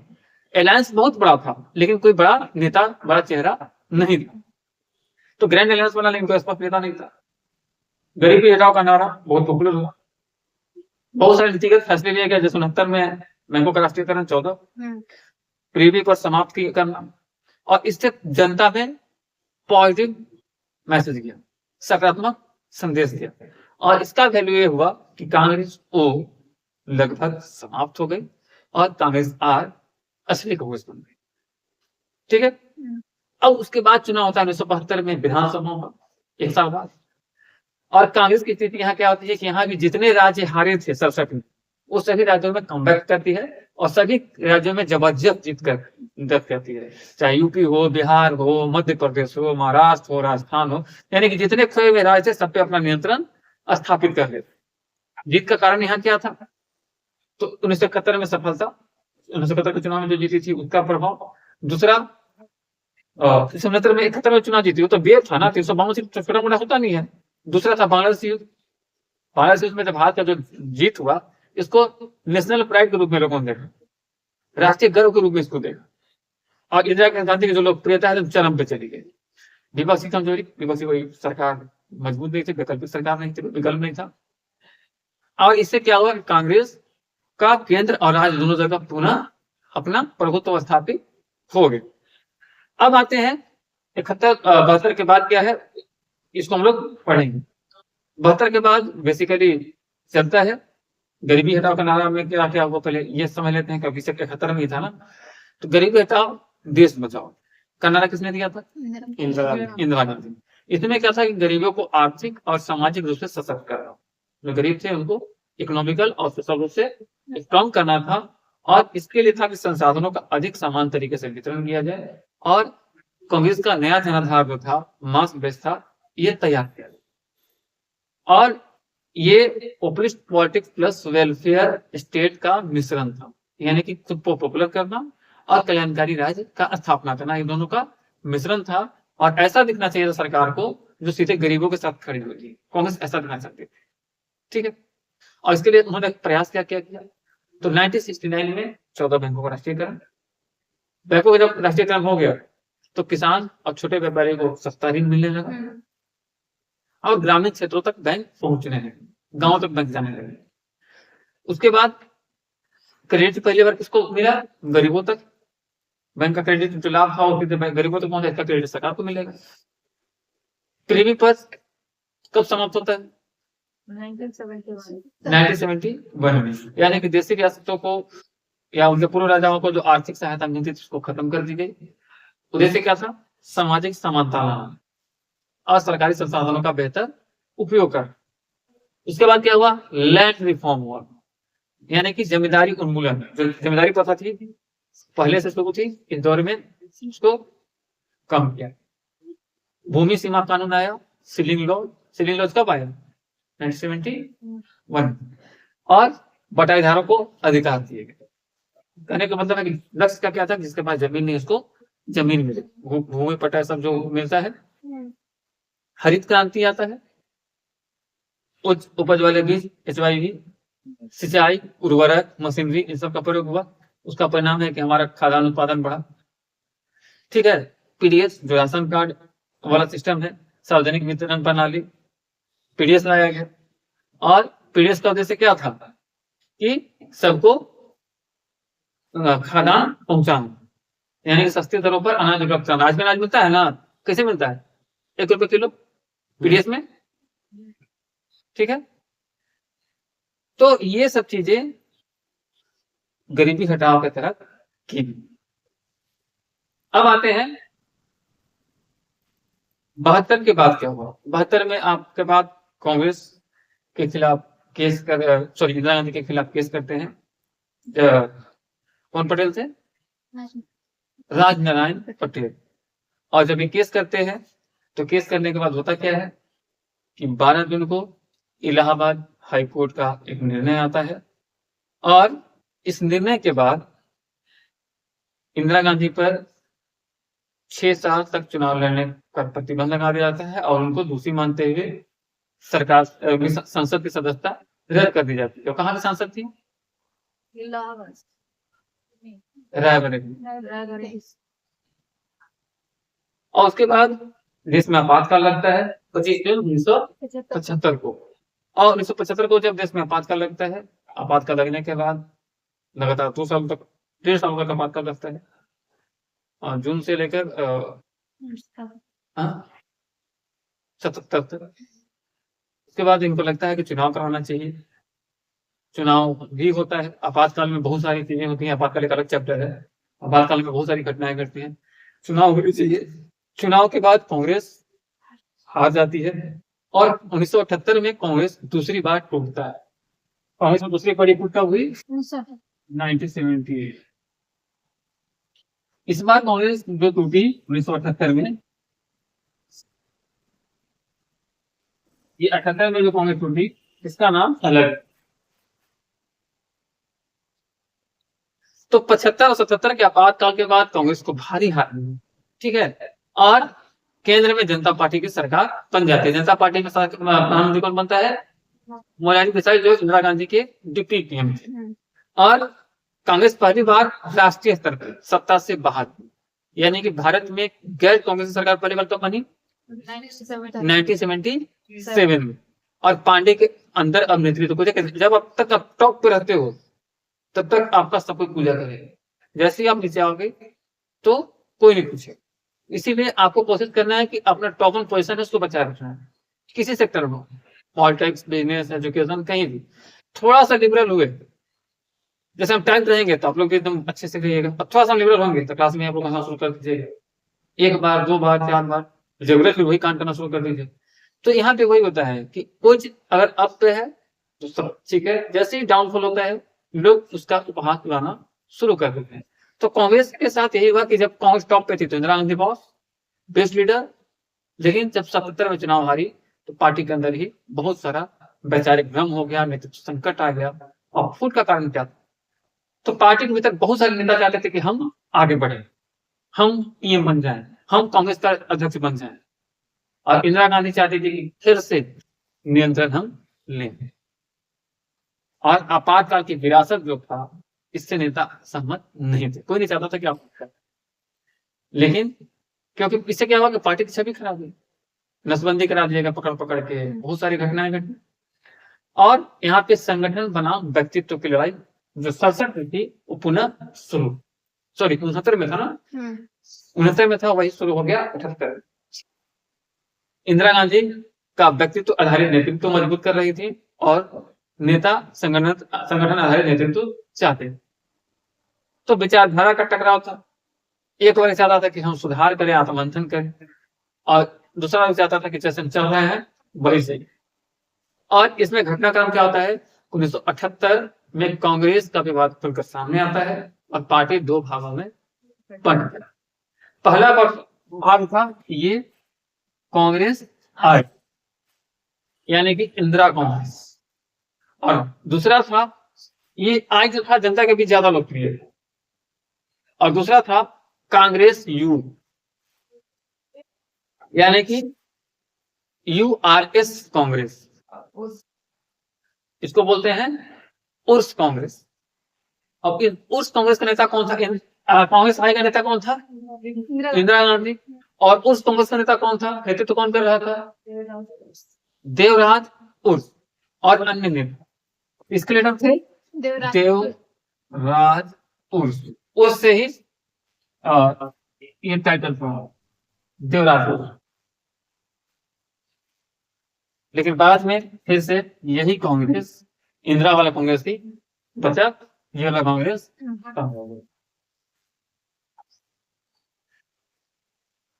अलायंस बहुत बड़ा था लेकिन कोई बड़ा नेता, बड़ा चेहरा नहीं था। तो ग्रैंड अलायंस बना लेकिन कोई स्पष्ट नेता नहीं था। गरीबी हटाओ का नारा बहुत पॉपुलर हुआ, बहुत सारे नीतिगत फैसले लिए गए, जैसे 69 में बैंकों का राष्ट्रीयकरण, 14 प्रीवी पर समाप्त करना, और इससे जनता में पॉजिटिव मैसेज गया, सकारात्मक संदेश दिया, और इसका वैल्यू ये हुआ कि कांग्रेस ओ लगभग समाप्त हो गई और कांग्रेस आर असली कांग्रेस बन गई। ठीक है, अब उसके बाद चुनाव होता है 1972 में विधानसभा का, एक साल बाद। और कांग्रेस की स्थिति यहाँ क्या होती है कि यहाँ भी जितने राज्य हारे थे 67 में, वो सभी राज्यों में कमबैक करती है और सभी राज्यों में जबरदस्त जीत करती है, चाहे यूपी हो, बिहार हो, मध्य प्रदेश हो, महाराष्ट्र हो, राजस्थान हो, यानी कि जितने खोए हुए राज्य थे सब पे अपना नियंत्रण स्थापित कर लेते। जीत का कारण यहाँ क्या था, तो 1971 में सफलता, 1971 के चुनाव में जो जीती थी उसका प्रभाव। दूसरा 1969 में 71 में चुनाव जीती, वो तो बेर था ना, 352 सीट छोटा मोटा होता नहीं है। दूसरा था बांग्लादेश युद्ध, बांग्लादेश युद्ध में जब भारत का जो जीत हुआ, इसको नेशनल प्राइड के रूप में लोगों ने देखा, राष्ट्रीय गर्व के रूप में इसको देखा, और इंदिरा गांधी की जो लोकप्रियता है चरम पे चली गई। विपक्षी कमजोरी, विपक्षी कोई सरकार मजबूत नहीं थी, वैकल्पिक सरकार नहीं थी, विकल्प नहीं था, और इससे क्या हुआ, कांग्रेस का केंद्र और राज्य दोनों जगह पुनः अपना प्रभुत्व स्थापित हो गए। अब आते हैं 72 के बाद क्या है, इसको हम लोग पढ़ेंगे। 72 के बाद बेसिकली चलता है गरीबी हटाओ का नारा में क्या क्या हुआ, पहले ये समझ लेते हैं, क्योंकि 71 में ही था ना। तो गरीबी हटाओ देश बचाओ का नारा किसने दिया था, इंदिरा गांधी। इसमें क्या था कि गरीबों को आर्थिक और सामाजिक रूप से सशक्त करना, जो गरीब थे उनको इकोनॉमिकल और सोशल रूप से स्ट्रॉन्ग करना था, और इसके लिए था कि संसाधनों का अधिक समान तरीके से वितरण किया जाए, और कांग्रेस का नया जनाधार जो था, मास बेस था, ये तैयार किया। और ये populist politics plus welfare state का मिश्रण था, यानी कि खुद को पॉपुलर करना और कल्याणकारी राज्य का स्थापना करना, इन दोनों का मिश्रण था। और ऐसा दिखना चाहिए था सरकार को जो सीधे गरीबों के साथ खड़ी हुई थी। कांग्रेस ऐसा दिखना चाहती थी, ठीक है। और इसके लिए उन्होंने प्रयास क्या किया। तो 1969 में 14 बैंकों का राष्ट्रीयकरण। बैंकों का जब राष्ट्रीयकरण हो गया तो किसान और छोटे व्यापारी को सस्ता ऋण मिलने लगा और ग्रामीण क्षेत्रों तक बैंक पहुंचने लगे, गांव तक बैंक जाने लगे। उसके बाद क्रेडिट पहली बार किसको मिला? गरीबों तक। बैंक का क्रेडिट जो लाभ था वो सीधे गरीबों तक पहुंचा, इसका क्रेडिट सरकार को मिलेगा। प्रीमियम पर कब समाप्त होता है? 1971 में, यानी कि देशी रियासतों को या उनके पूर्व राजाओं को जो आर्थिक सहायता मिलती थी उसको खत्म कर दी गई। उद्देश्य क्या था? सामाजिक समानता लाना और सरकारी संसाधनों का बेहतर उपयोग कर। उसके बाद क्या हुआ? लैंड रिफॉर्म हुआ, यानी कि जमींदारी उन्मूलन। जो जमींदारी प्रथा थी पहले से शुरू थी, इस दौर में उसको कम किया। भूमि सीमा कानून आया, सीलिंग लॉ। सीलिंग लॉ कब आया? 1971। और बटाईदारों को अधिकार दिए गए। कहने का मतलब है कि लक्ष्य का क्या था? जिसके पास जमीन नहीं उसको जमीन मिले, भूमि पट्टा सब जो मिलता है। हरित क्रांति आता है, उच्च उपज वाले बीज HYV, सिंचाई, उर्वरक, मशीनरी, इन सब का प्रयोग हुआ। उसका परिणाम है कि हमारा खाद्यान्न उत्पादन बढ़ा, ठीक है। PDS जो राशन कार्ड वाला सिस्टम है, सार्वजनिक वितरण प्रणाली, PDS लाया गया। और PDS का उद्देश्य क्या था? कि सबको खाद्यान्न पहुंचाना, यानी कि सस्ती दरों पर अनाज उपलब्ध कराना। आज में अनाज मिलता है ना, कैसे मिलता है? 1 रुपए किलो PDS में, ठीक है। तो ये सब चीजें गरीबी हटाओ के तहत की। अब आते हैं 72 के बाद क्या हुआ। 72 में आपके बाद कांग्रेस के खिलाफ केस कर, सॉरी इंदिरा गांधी के खिलाफ केस करते हैं। कौन पटेल थे? राजनारायण पटेल। और जब ये केस करते हैं तो केस करने के बाद होता क्या है कि 12 जून को इलाहाबाद हाई कोर्ट का एक निर्णय आता है और इस निर्णय के बाद इंदिरा गांधी पर 6 साल तक चुनाव लड़ने का प्रतिबंध लगा दिया जाता है और उनको दोषी मानते हुए सरकार संसद की सदस्यता रद्द कर दी जाती है। तो कहाँ की सांसद थी? रायबरेली। और उसके बाद देश में आपातकाल लगता है 25 जून 1975 को। और 1975 को जब देश में आपातकाल लगता है, आपातकाल लगने के बाद लगातार 2 साल तक, 1.5 साल का आपातकाल लगता है। और जून से लेकर 77 तक। उसके बाद इनको लगता है कि चुनाव कराना चाहिए। चुनाव भी होता है। आपातकाल में बहुत सारी चीजें होती हैं, आपातकाल एक अलग चैप्टर है। आपातकाल में बहुत सारी घटनाएं घटती हैं, चुनाव होने चाहिए। चुनाव के बाद कांग्रेस हार जाती है और 1978 में कांग्रेस दूसरी बार टूटता है। कांग्रेस में दूसरी बड़ी टूट कब हुई? 1978। इस बार कांग्रेस जो टूटी 1978 में, ये 78 में जो कांग्रेस टूटी इसका नाम अलग। तो 75 और 77 के आपातकाल के बाद कांग्रेस को भारी हार मिली, ठीक है। और केंद्र में जनता पार्टी की सरकार बन जाती है। जनता पार्टी में प्रधानमंत्री कौन बनता है? मोरारजी देसाई, जो इंदिरा गांधी के डिप्टी पीएम थे। और कांग्रेस पहली बार राष्ट्रीय स्तर पर सत्ता से बाहर, यानी कि भारत में गैर कांग्रेस सरकार पहली बार कब बनी? 1977 में। और पांडे के अंदर अब नेतृत्व को, जब अब तक आप टॉप पे रहते हो तब तक आपका सब कोई पूजा करेगा। जैसे ही आप नीचे आओगे तो कोई नहीं पूछेगा। इसीलिए आपको कोशिश करना है कि अपना टॉप वन पोजीशन है उसको बचाए रखना है, किसी सेक्टर में, पॉलिटिक्स, बिजनेस, एजुकेशन, कहीं भी। थोड़ा सा लिबरल हुए, जैसे हम टाइम रहेंगे तो आप लोग एकदम अच्छे से रहिएगा। अब थोड़ा सा लिबरल होंगे तो क्लास में आप लोग हंसना शुरू कर दीजिएगा, 1 बार 2 बार 4 बार, जरूरत फिर वही कांड करना शुरू कर दीजिए। तो यहाँ पे वही होता है कि कुछ अगर अप पे है तो सब ठीक है, जैसे ही डाउनफॉल होता है लोग उसका उपहास उड़ाना शुरू कर देते हैं। तो कांग्रेस के साथ यही हुआ कि जब कांग्रेस टॉप पे थी तो Indira Gandhi boss, best leader, लेकिन जब 77 में चुनाव हारी तो पार्टी के अंदर ही बहुत सारा वैचारिक भ्रम हो गया, नेतृत्व संकट आ गया। और फूट का कारण क्या था? तो पार्टी के भीतर बहुत सारे नेता चाहते थे कि हम आगे बढ़े, हम पीएम बन जाएं, हम कांग्रेस का अध्यक्ष बन जाएं। और इंदिरा गांधी चाहती थी कि फिर से नियंत्रण हम लें। और आपातकाल की विरासत जो था, इससे नेता सहमत नहीं थे। कोई नहीं चाहता था कि आप, लेकिन क्योंकि इससे क्या हुआ कि पार्टी की छवि खराब हुई, नसबंदी करा दिएगा पकड़ पकड़ के, बहुत सारी घटनाएं घटी। और यहाँ पे संगठन बनाम व्यक्तित्व की लड़ाई जो 67 में थी वो पुनः शुरू, सॉरी 69 में था ना, 69 में था, वही शुरू हो गया 78। इंदिरा गांधी का व्यक्तित्व आधारित नेतृत्व मजबूत कर रही थी और नेता संगठन आधारित नेतृत्व चाहते थे। तो विचारधारा का टकराव था। एक वर्ग चाहता था कि हम सुधार करें, आत्ममंथन करें, और दूसरा वर्ग चाहता था कि जैसे हम चल रहे हैं वही सही। और इसमें घटनाक्रम क्या होता है? 1978 में कांग्रेस का विवाद खुलकर सामने आता है और पार्टी दो भागों में बंट गई। पहला भाग था ये कांग्रेस आई, यानी कि इंदिरा कांग्रेस, और दूसरा था ये आई जो था जनता के बीच ज्यादा लोकप्रिय है, और दूसरा था कांग्रेस यू, यानी कि यूआरएस कांग्रेस, इसको बोलते हैं उर्स कांग्रेस। अब इस उर्स कांग्रेस का नेता कौन था? कांग्रेस आई का नेता कौन था? इंदिरा गांधी। और उर्स कांग्रेस का नेता कौन था? नेतृत्व कौन कर रहा था? देवराज उर्स और अन्य नेता। इसके लीडर थे देवराज उर्स। उर्स से ही ये टाइटल था देवराज उर्स। लेकिन बाद में फिर से यही कांग्रेस, इंदिरा वाला कांग्रेस थी बचा, ये वाला कांग्रेस कम हो गया।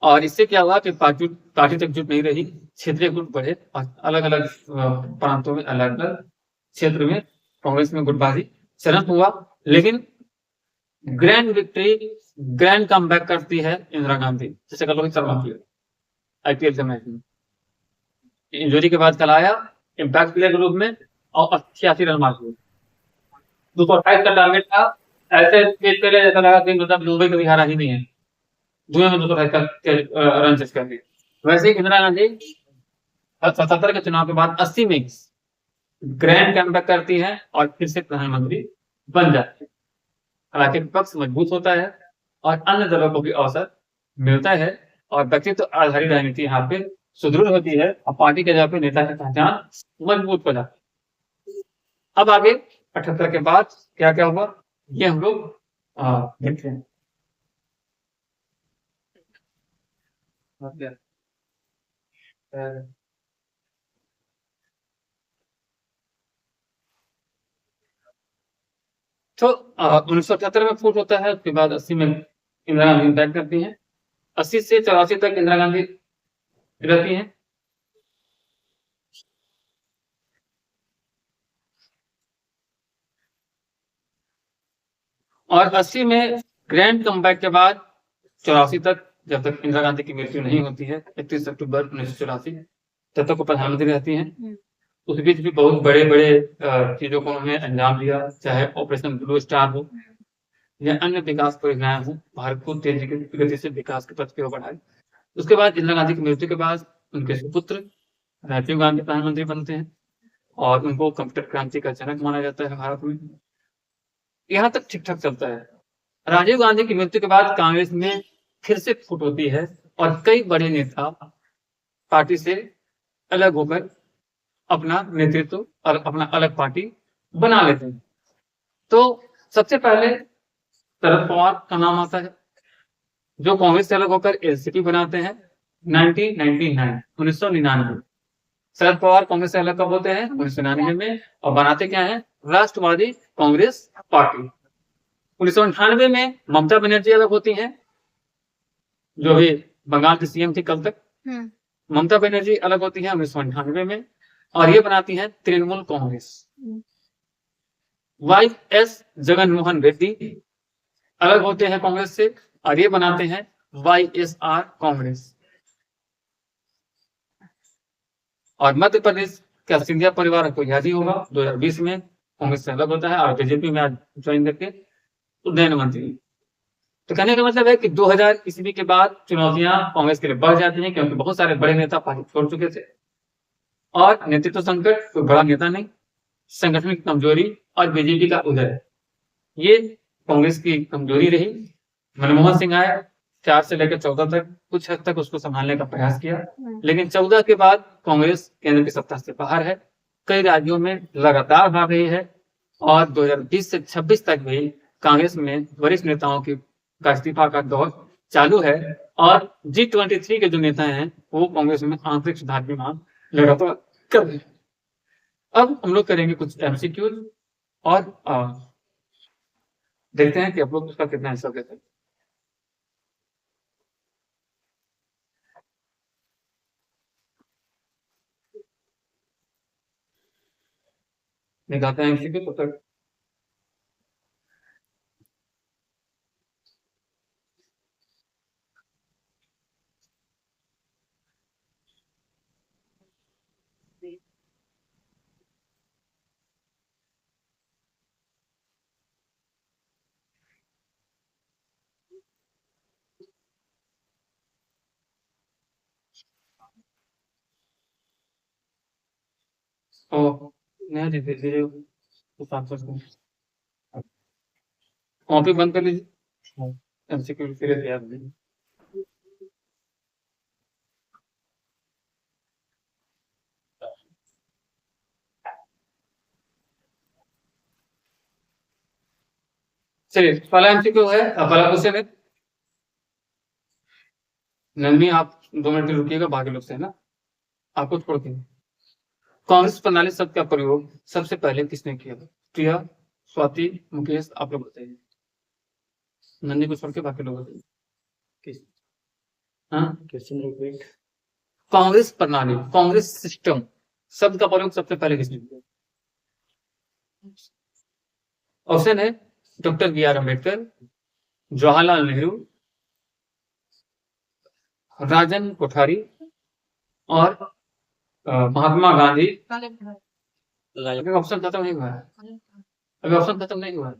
और इससे क्या हुआ कि पार्टी तक जुट नहीं रही, क्षेत्रीय गुट बढ़े और अलग अलग प्रांतों में, अलग अलग क्षेत्र में कांग्रेस में गुटबाजी चरम हुआ। लेकिन ग्रैंड विक्ट्री, ग्रैंड कमबैक करती है इंदिरा गांधी, जैसे कल रोहित शर्मा की आईपीएल के मैच में इंजरी के बाद कल आया इम्पैक्ट प्लेयर के रूप में और 88 रन मार दिए। 228 का टारगेट था, ऐसे पेश करे ऐसा लगा कि मतलब मुंबई कभी हारा ही नहीं है, दुनिया में 228 रन चेस कर दिए। वैसे ही इंदिरा गांधी 77 के चुनाव के बाद 80 में ग्रैंड कमबैक करती है और फिर से प्रधानमंत्री बन जाती है। हालांकि विपक्ष मजबूत होता है और अन्य दलों को भी अवसर मिलता है और व्यक्तित्व आधारित राजनीति यहाँ पे सुदृढ़ होती है और पार्टी के जगह पे नेता की पहचान मजबूत हो जाती है। अब आगे 78 के बाद क्या क्या हुआ ये हम लोग देखते हैं। तो 1978 में फूट होता है, उसके बाद 80 में इंदिरा गांधी बैक करती हैं, 80 से 84 तक इंदिरा गांधी रहती हैं। और 80 में ग्रैंड कमबैक के बाद 84 तक, जब तक इंदिरा गांधी की मृत्यु नहीं होती है 31 अक्टूबर 1984, तब तक वो प्रधानमंत्री रहती हैं। उस बीच भी बहुत बड़े बड़े चीजों को उन्होंने अंजाम दिया, चाहे ऑपरेशन ब्लू स्टार हो या अन्य विकास परियोजनाएं हो, भारत को तेजी की गति से विकास के पथ पे बढ़ाए। उसके बाद इंदिरा गांधी की मृत्यु के बाद उनके सुपुत्र राजीव गांधी प्रधानमंत्री बनते हैं और उनको कंप्यूटर क्रांति का जनक माना जाता है भारत में। यहाँ तक ठीक ठाक चलता है। राजीव गांधी की मृत्यु के बाद कांग्रेस में फिर से फूट होती है और कई बड़े नेता पार्टी से अलग होकर अपना नेतृत्व और अपना अलग पार्टी बना लेते हैं। तो सबसे पहले शरद पवार का नाम आता है, जो कांग्रेस से अलग होकर एलसीपी बनाते हैं 1999। शरद पवार कांग्रेस से अलग कब होते हैं? 1999 में, और बनाते क्या है? राष्ट्रवादी कांग्रेस पार्टी। 1998 में ममता बनर्जी अलग होती हैं, जो भी बंगाल की सीएम थी कल तक। ममता बनर्जी अलग होती है 1998 में और ये बनाती है तृणमूल कांग्रेस। वाई.एस. जगन मोहन रेड्डी अलग होते हैं कांग्रेस से और ये बनाते हैं वाई.एस.आर. कांग्रेस। और मध्य प्रदेश क्या सिंधिया परिवार को याद ही होगा 2020 में कांग्रेस से अलग होता है और बीजेपी में आज ज्वाइन करके उन्नयन मंत्री। तो कहने का मतलब है कि 2000 ईस्वी के बाद चुनौतियां कांग्रेस के लिए बढ़ जाती हैं, क्योंकि बहुत सारे बड़े नेता पार्टी छोड़ चुके थे और नेतृत्व संकट, कोई बड़ा नेता नहीं, संगठन की कमजोरी और बीजेपी का उदय, ये कांग्रेस की कमजोरी रही। मनमोहन सिंह आए, 4 से लेकर 14 तक कुछ हद तक उसको संभालने का प्रयास किया, लेकिन 14 के बाद कांग्रेस केंद्र की सत्ता से बाहर है, कई राज्यों में लगातार भाग रही है और 2020 से 26 तक भी कांग्रेस में वरिष्ठ नेताओं का इस्तीफा का दौर चालू है और G23 के जो नेता हैं वो कांग्रेस में आंतरिक सुधार की मांग लगातार कर रहे हैं। अब हम लोग करेंगे कुछ एमसीक्यूज और देखते हैं कि आप लोग उसका कितना आंसर देते हैं। निकालते हैं एमसीक्यू तो तक। ओ नहीं दीजिए दीजिए तो 500 कॉपी बंद कर लीजिए, एमसीक्यू फिर से याद नहीं। चलिए पहला एमसीक्यू है, पहला क्वेश्चन है, नंदनी आप 2 मिनट रुकिएगा, बाकी लोग से है ना आपको छोड़ के। कांग्रेस प्रणाली शब्द का प्रयोग सबसे पहले किसने किया? प्रिया, स्वाति, मुकेश, आप लोग बताइए। नंदी को छोड़ के बाकी लोग बताइए। किस हाँ क्वेश्चन रिपीट। कांग्रेस प्रणाली, कांग्रेस सिस्टम शब्द का प्रयोग सबसे पहले किसने किया? ऑप्शन है doctor B R Ambedkar, Jawaharlal Nehru, Rajan Kothari और महात्मा गांधी। अभी ऑप्शन खत्म नहीं हुआ है, अभी ऑप्शन खत्म नहीं हुआ है।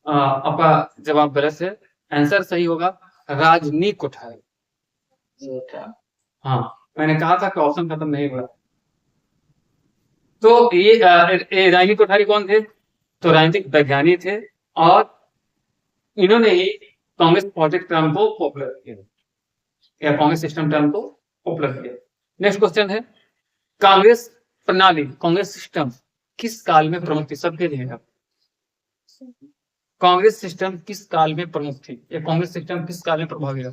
आपका जवाब गलत है, आंसर सही होगा राजनी कोठारी। हाँ मैंने कहा था कि ऑप्शन खत्म नहीं हुआ। तो ये राजनी कोठारी कौन थे? तो राजनीतिक वैज्ञानिक थे और इन्होंने ही कांग्रेस प्रोजेक्ट टर्म को पॉपुलर किया या कांग्रेस सिस्टम टर्म को पॉपुलर किया। नेक्स्ट क्वेश्चन है, कांग्रेस प्रणाली, कांग्रेस सिस्टम किस काल में प्रमुख थी? सबके लिए है, कांग्रेस सिस्टम किस काल में प्रमुख थी या कांग्रेस सिस्टम किस काल में प्रभावी रहा?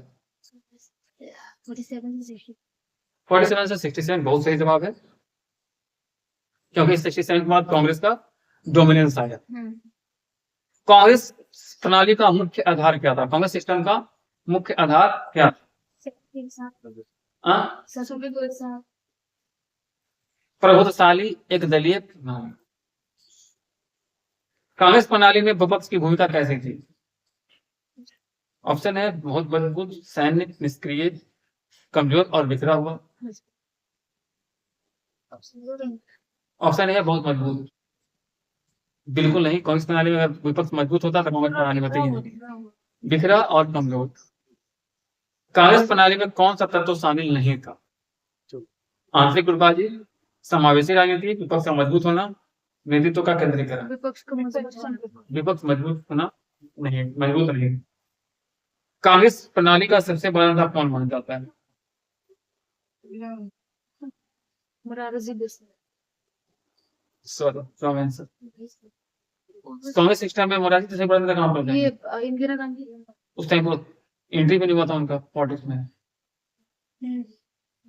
47 से 67 बहुत सही जवाब है, क्योंकि 67 के बाद कांग्रेस का डोमिनेंस आया। कांग्रेस प्रणाली का मुख्य आधार क्या था? कांग्रेस सिस्टम का मुख्य आधार क्या था? प्रभुत्वशाली एक दलीय प्रणाली। कांग्रेस प्रणाली में विपक्ष की भूमिका कैसी थी? ऑप्शन है बहुत मजबूत, सैन्य, निष्क्रिय, कमजोर और बिखरा हुआ। ऑप्शन है बहुत मजबूत, बिल्कुल नहीं, कांग्रेस प्रणाली में अगर विपक्ष मजबूत होता तो कांग्रेस प्रणाली में नहीं। बिखरा और कमजोर। कांग्रेस प्रणाली में कौन सा तत्व शामिल नहीं था? आंतरिक गुटबाजी, समावेशी राजनीति, विपक्ष का मजबूत होना, नेतृत्व का केंद्रीकरण। विपक्ष मजबूत होना नहीं, मजबूत नहीं। कांग्रेस प्रणाली का सबसे बड़ा नेता कौन माना जाता है? कांग्रेस सिस्टम में मोरारजी सबसे बड़ा नेता कहाँ पर? ये इंदिरा गांधी। उस टाइम वो एंट्री भी नहीं हुआ था उनका पॉलिटिक्स में।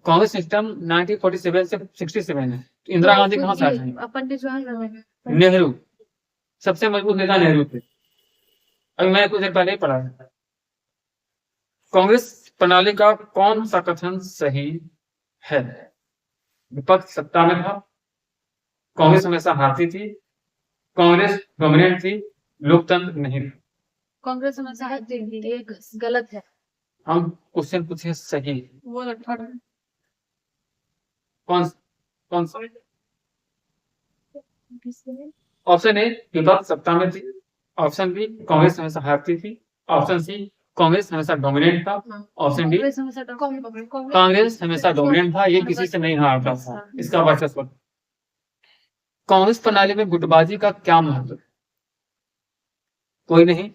कांग्रेस सिस्टम 1947 से 67 है, तो इंदिरा गांधी कहाँ से आई? पंडित जवाहरलाल नेहरू। सबसे मजबूत नेता नेहरू थे, अभी मैंने कुछ देर पहले ही पढ़ा है। कांग्रेस प्रणाली का कौन सा कथन सही है? विपक्ष सत्ता में था, कांग्रेस हमेशा हारती थी, कांग्रेस डोमिनेंट थी, लोकतंत्र नहीं था। कांग्रेस हमेशा हारती थी, ये गलत है। हम क्वेश्चन पूछे सही, वो कौन कौन सा? ऑप्शन ए विपक्ष सत्ता में थी, ऑप्शन बी कांग्रेस हमेशा हारती थी, ऑप्शन सी कांग्रेस हमेशा डोमिनेंट था, ऑप्शन डी कांग्रेस हमेशा डोमिनेंट था, ये किसी से नहीं हारता था, इसका वर्चस्व। कांग्रेस प्रणाली में गुटबाजी का क्या महत्व? कोई नहीं,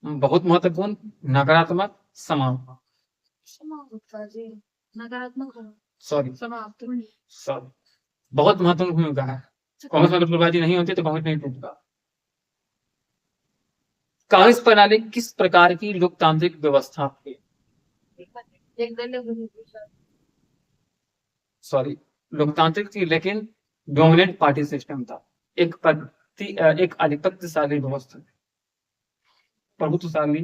बहुत महत्वपूर्ण, नकारात्मक, समाप्त। नकारात्मक सॉरी समाप्त। सॉरी, बहुत महत्वपूर्ण भूमिका है। कांग्रेस में गुटबाजी नहीं होती तो कांग्रेस नहीं टूटता। कांग्रेस प्रणाली किस प्रकार की लोकतांत्रिक व्यवस्था थी? सॉरी, लोकतांत्रिक थी लेकिन डोमिनेंट पार्टी सिस्टम था। एक आधिपत्यशाली व्यवस्था, प्रभुत्वशाली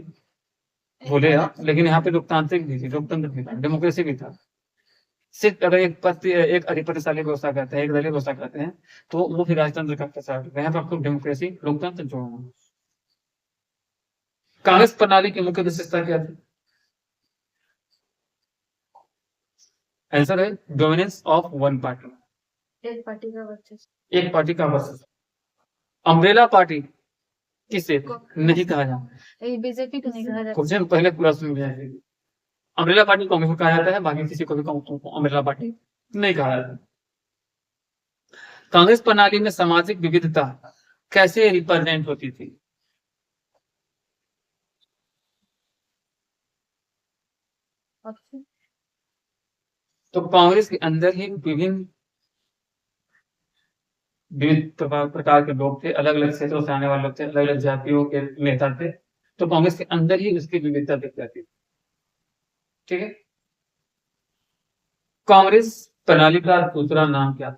बोले आप, लेकिन यहाँ पे लोकतांत्रिक भी थी, लोकतंत्र भी था, डेमोक्रेसी भी था। सिर्फ अगर एक अधिपत्यशाली व्यवस्था कहते हैं, एक दलीय व्यवस्था कहते हैं, तो वो फिर राजतंत्र का प्रसार। यहाँ पर आपको डेमोक्रेसी, लोकतंत्र जोड़ना। कांग्रेस प्रणाली की मुख्य विशेषता क्या थी? आंसर है डोमिनेंस ऑफ वन पार्टी, एक पार्टी का वर्चस्व। एक पार्टी का वर्चस्व। अम्ब्रेला पार्टी किसे नहीं कहा जाता? बीजेपी को नहीं कहा जाता। क्वेश्चन पहले पूरा सुन लिया है। अम्ब्रेला पार्टी कांग्रेस को कहा जाता है, बाकी किसी को भी अम्ब्रेला पार्टी नहीं कहा जाता। कांग्रेस प्रणाली में सामाजिक विविधता कैसे रिप्रेजेंट होती थी? तो कांग्रेस के अंदर ही विभिन्न प्रकार के लोग थे, अलग अलग क्षेत्रों से आने वाले लोग थे, अलग अलग जातियों के नेता थे, तो कांग्रेस के अंदर ही उसकी विविधता दिख जाती थी। ठीक है, कांग्रेस प्रणाली का दूसरा नाम क्या था?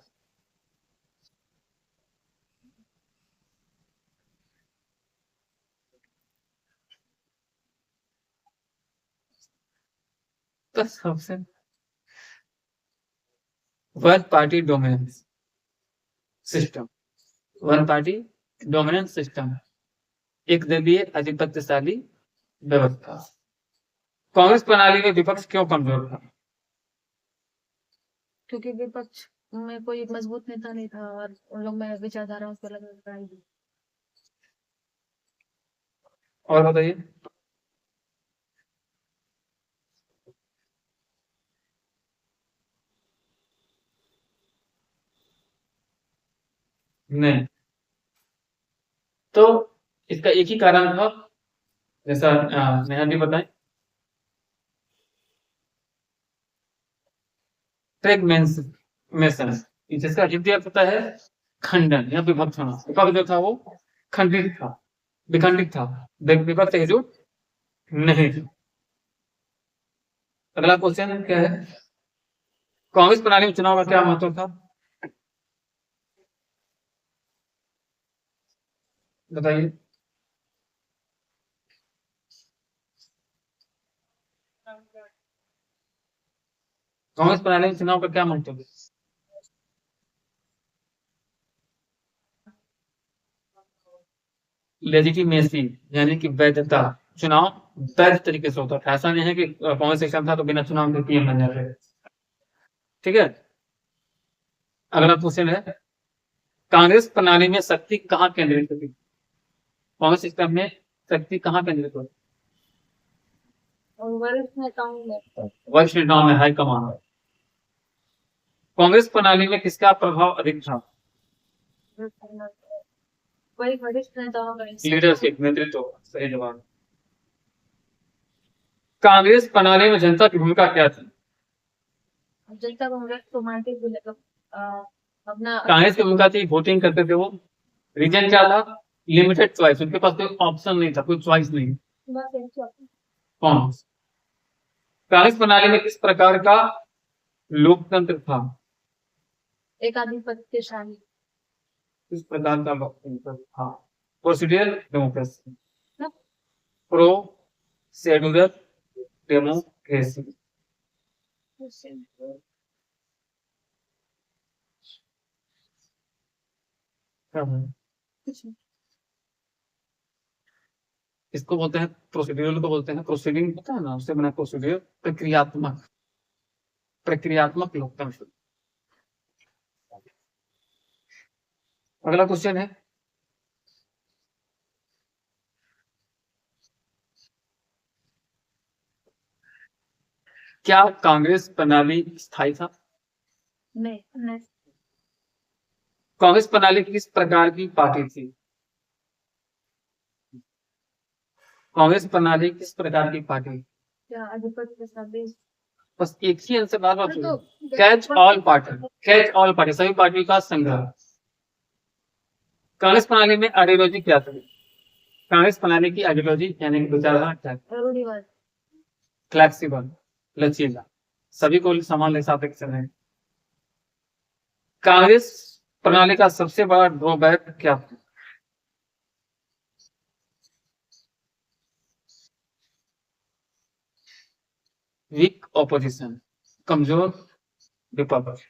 Option one party dominance system, one party dominance system, एक दलीय आधिपत्यशाली व्यवस्था। कांग्रेस प्रणाली में विपक्ष क्यों कमजोर था? क्योंकि विपक्ष में कोई मजबूत नेता नहीं था और उन लोग में विचारधारा उसको अलग। और बताइए। नहीं, तो इसका एक ही कारण था, जैसा नेहा जी बताएं, फ्रेगमेंटेशन, जिसका हिंदी अर्थ होता है खंडन या विभक्त होना। विपक्ष जो था वो खंडित था, विखंडित था, विपक्ष एकजुट नहीं था। अगला क्वेश्चन क्या है? कांग्रेस प्रणाली में चुनाव का क्या महत्व था? बताइए। कांग्रेस प्रणाली में चुनाव का क्या महत्व है? लेजिटिमेसी यानी कि वैधता, चुनाव वैध तरीके से होता था। ऐसा नहीं है कि कांग्रेस सिस्टम था तो बिना चुनाव के पीएम बन जाते। ठीक है, अगला क्वेश्चन है, कांग्रेस प्रणाली में शक्ति कहाँ केंद्रित होती? कांग्रेस सिस्टम में शक्ति कहाँ केंद्रित होती? वरिष्ठ नेताओं में, हाईकमान। कांग्रेस प्रणाली में किसका प्रभाव अधिक था? लीडरशिप, नेतृत्व, सही जवाब। कांग्रेस प्रणाली में जनता की भूमिका क्या थी? जनता को मार्केट अपना कांग्रेस की भूमिका थी, वोटिंग करते थे वो। रीजन क्या था? लिमिटेड चॉइस, उनके पास कोई ऑप्शन नहीं था, कोई चॉइस नहीं। कौन? कांग्रेस प्रणाली में किस प्रकार का लोकतंत्र था? एक आधिपत्यशाली। किस प्रकार का लोकतंत्र था? प्रोसीडियल डेमोक्रेसी, प्रोसीड्यूरल डेमोक्रेसी। इसको बोलते हैं प्रोसीड्यूरल, को बोलते हैं प्रोसीडिंग, होता है ना, उससे बना प्रोसीड्यूर, प्रक्रियात्मक, प्रक्रियात्मक लोकतंत्र। अगला क्वेश्चन है, क्या कांग्रेस प्रणाली स्थायी था? नहीं। कांग्रेस प्रणाली किस प्रकार की पार्टी थी? कांग्रेस प्रणाली किस प्रकार की पार्टी? क्या अधिपत्य शादी? बस एक ही आंसर बार बार तो catch all party, catch all party, सभी पार्टी का संग्रह। कांग्रेस प्रणाली में आइडियोलॉजी क्या थी? कांग्रेस प्रणाली की आइडियोलॉजी यानी कि विचारधारा क्या थी? रूढ़िवाद। फ्लेक्सिबल, लचीला, सभी को समान ले साथ चले। कांग्रेस प्रणाली का सबसे बड़ा ड्रॉबैक क्या था? वीक ऑपोजिशन, कमजोर विपक्ष।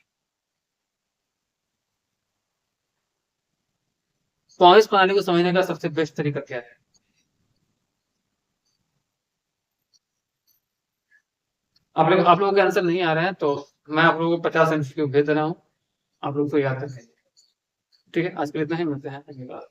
कांग्रेस प्रणाली को समझने का सबसे बेस्ट तरीका क्या है? आप लोगों के आंसर नहीं आ रहे हैं तो मैं आप लोगों को 50 MCQ भेज रहा हूँ, आप लोग को याद रखें। ठीक है, आज के लिए इतना ही, मिलते हैं अगली बार।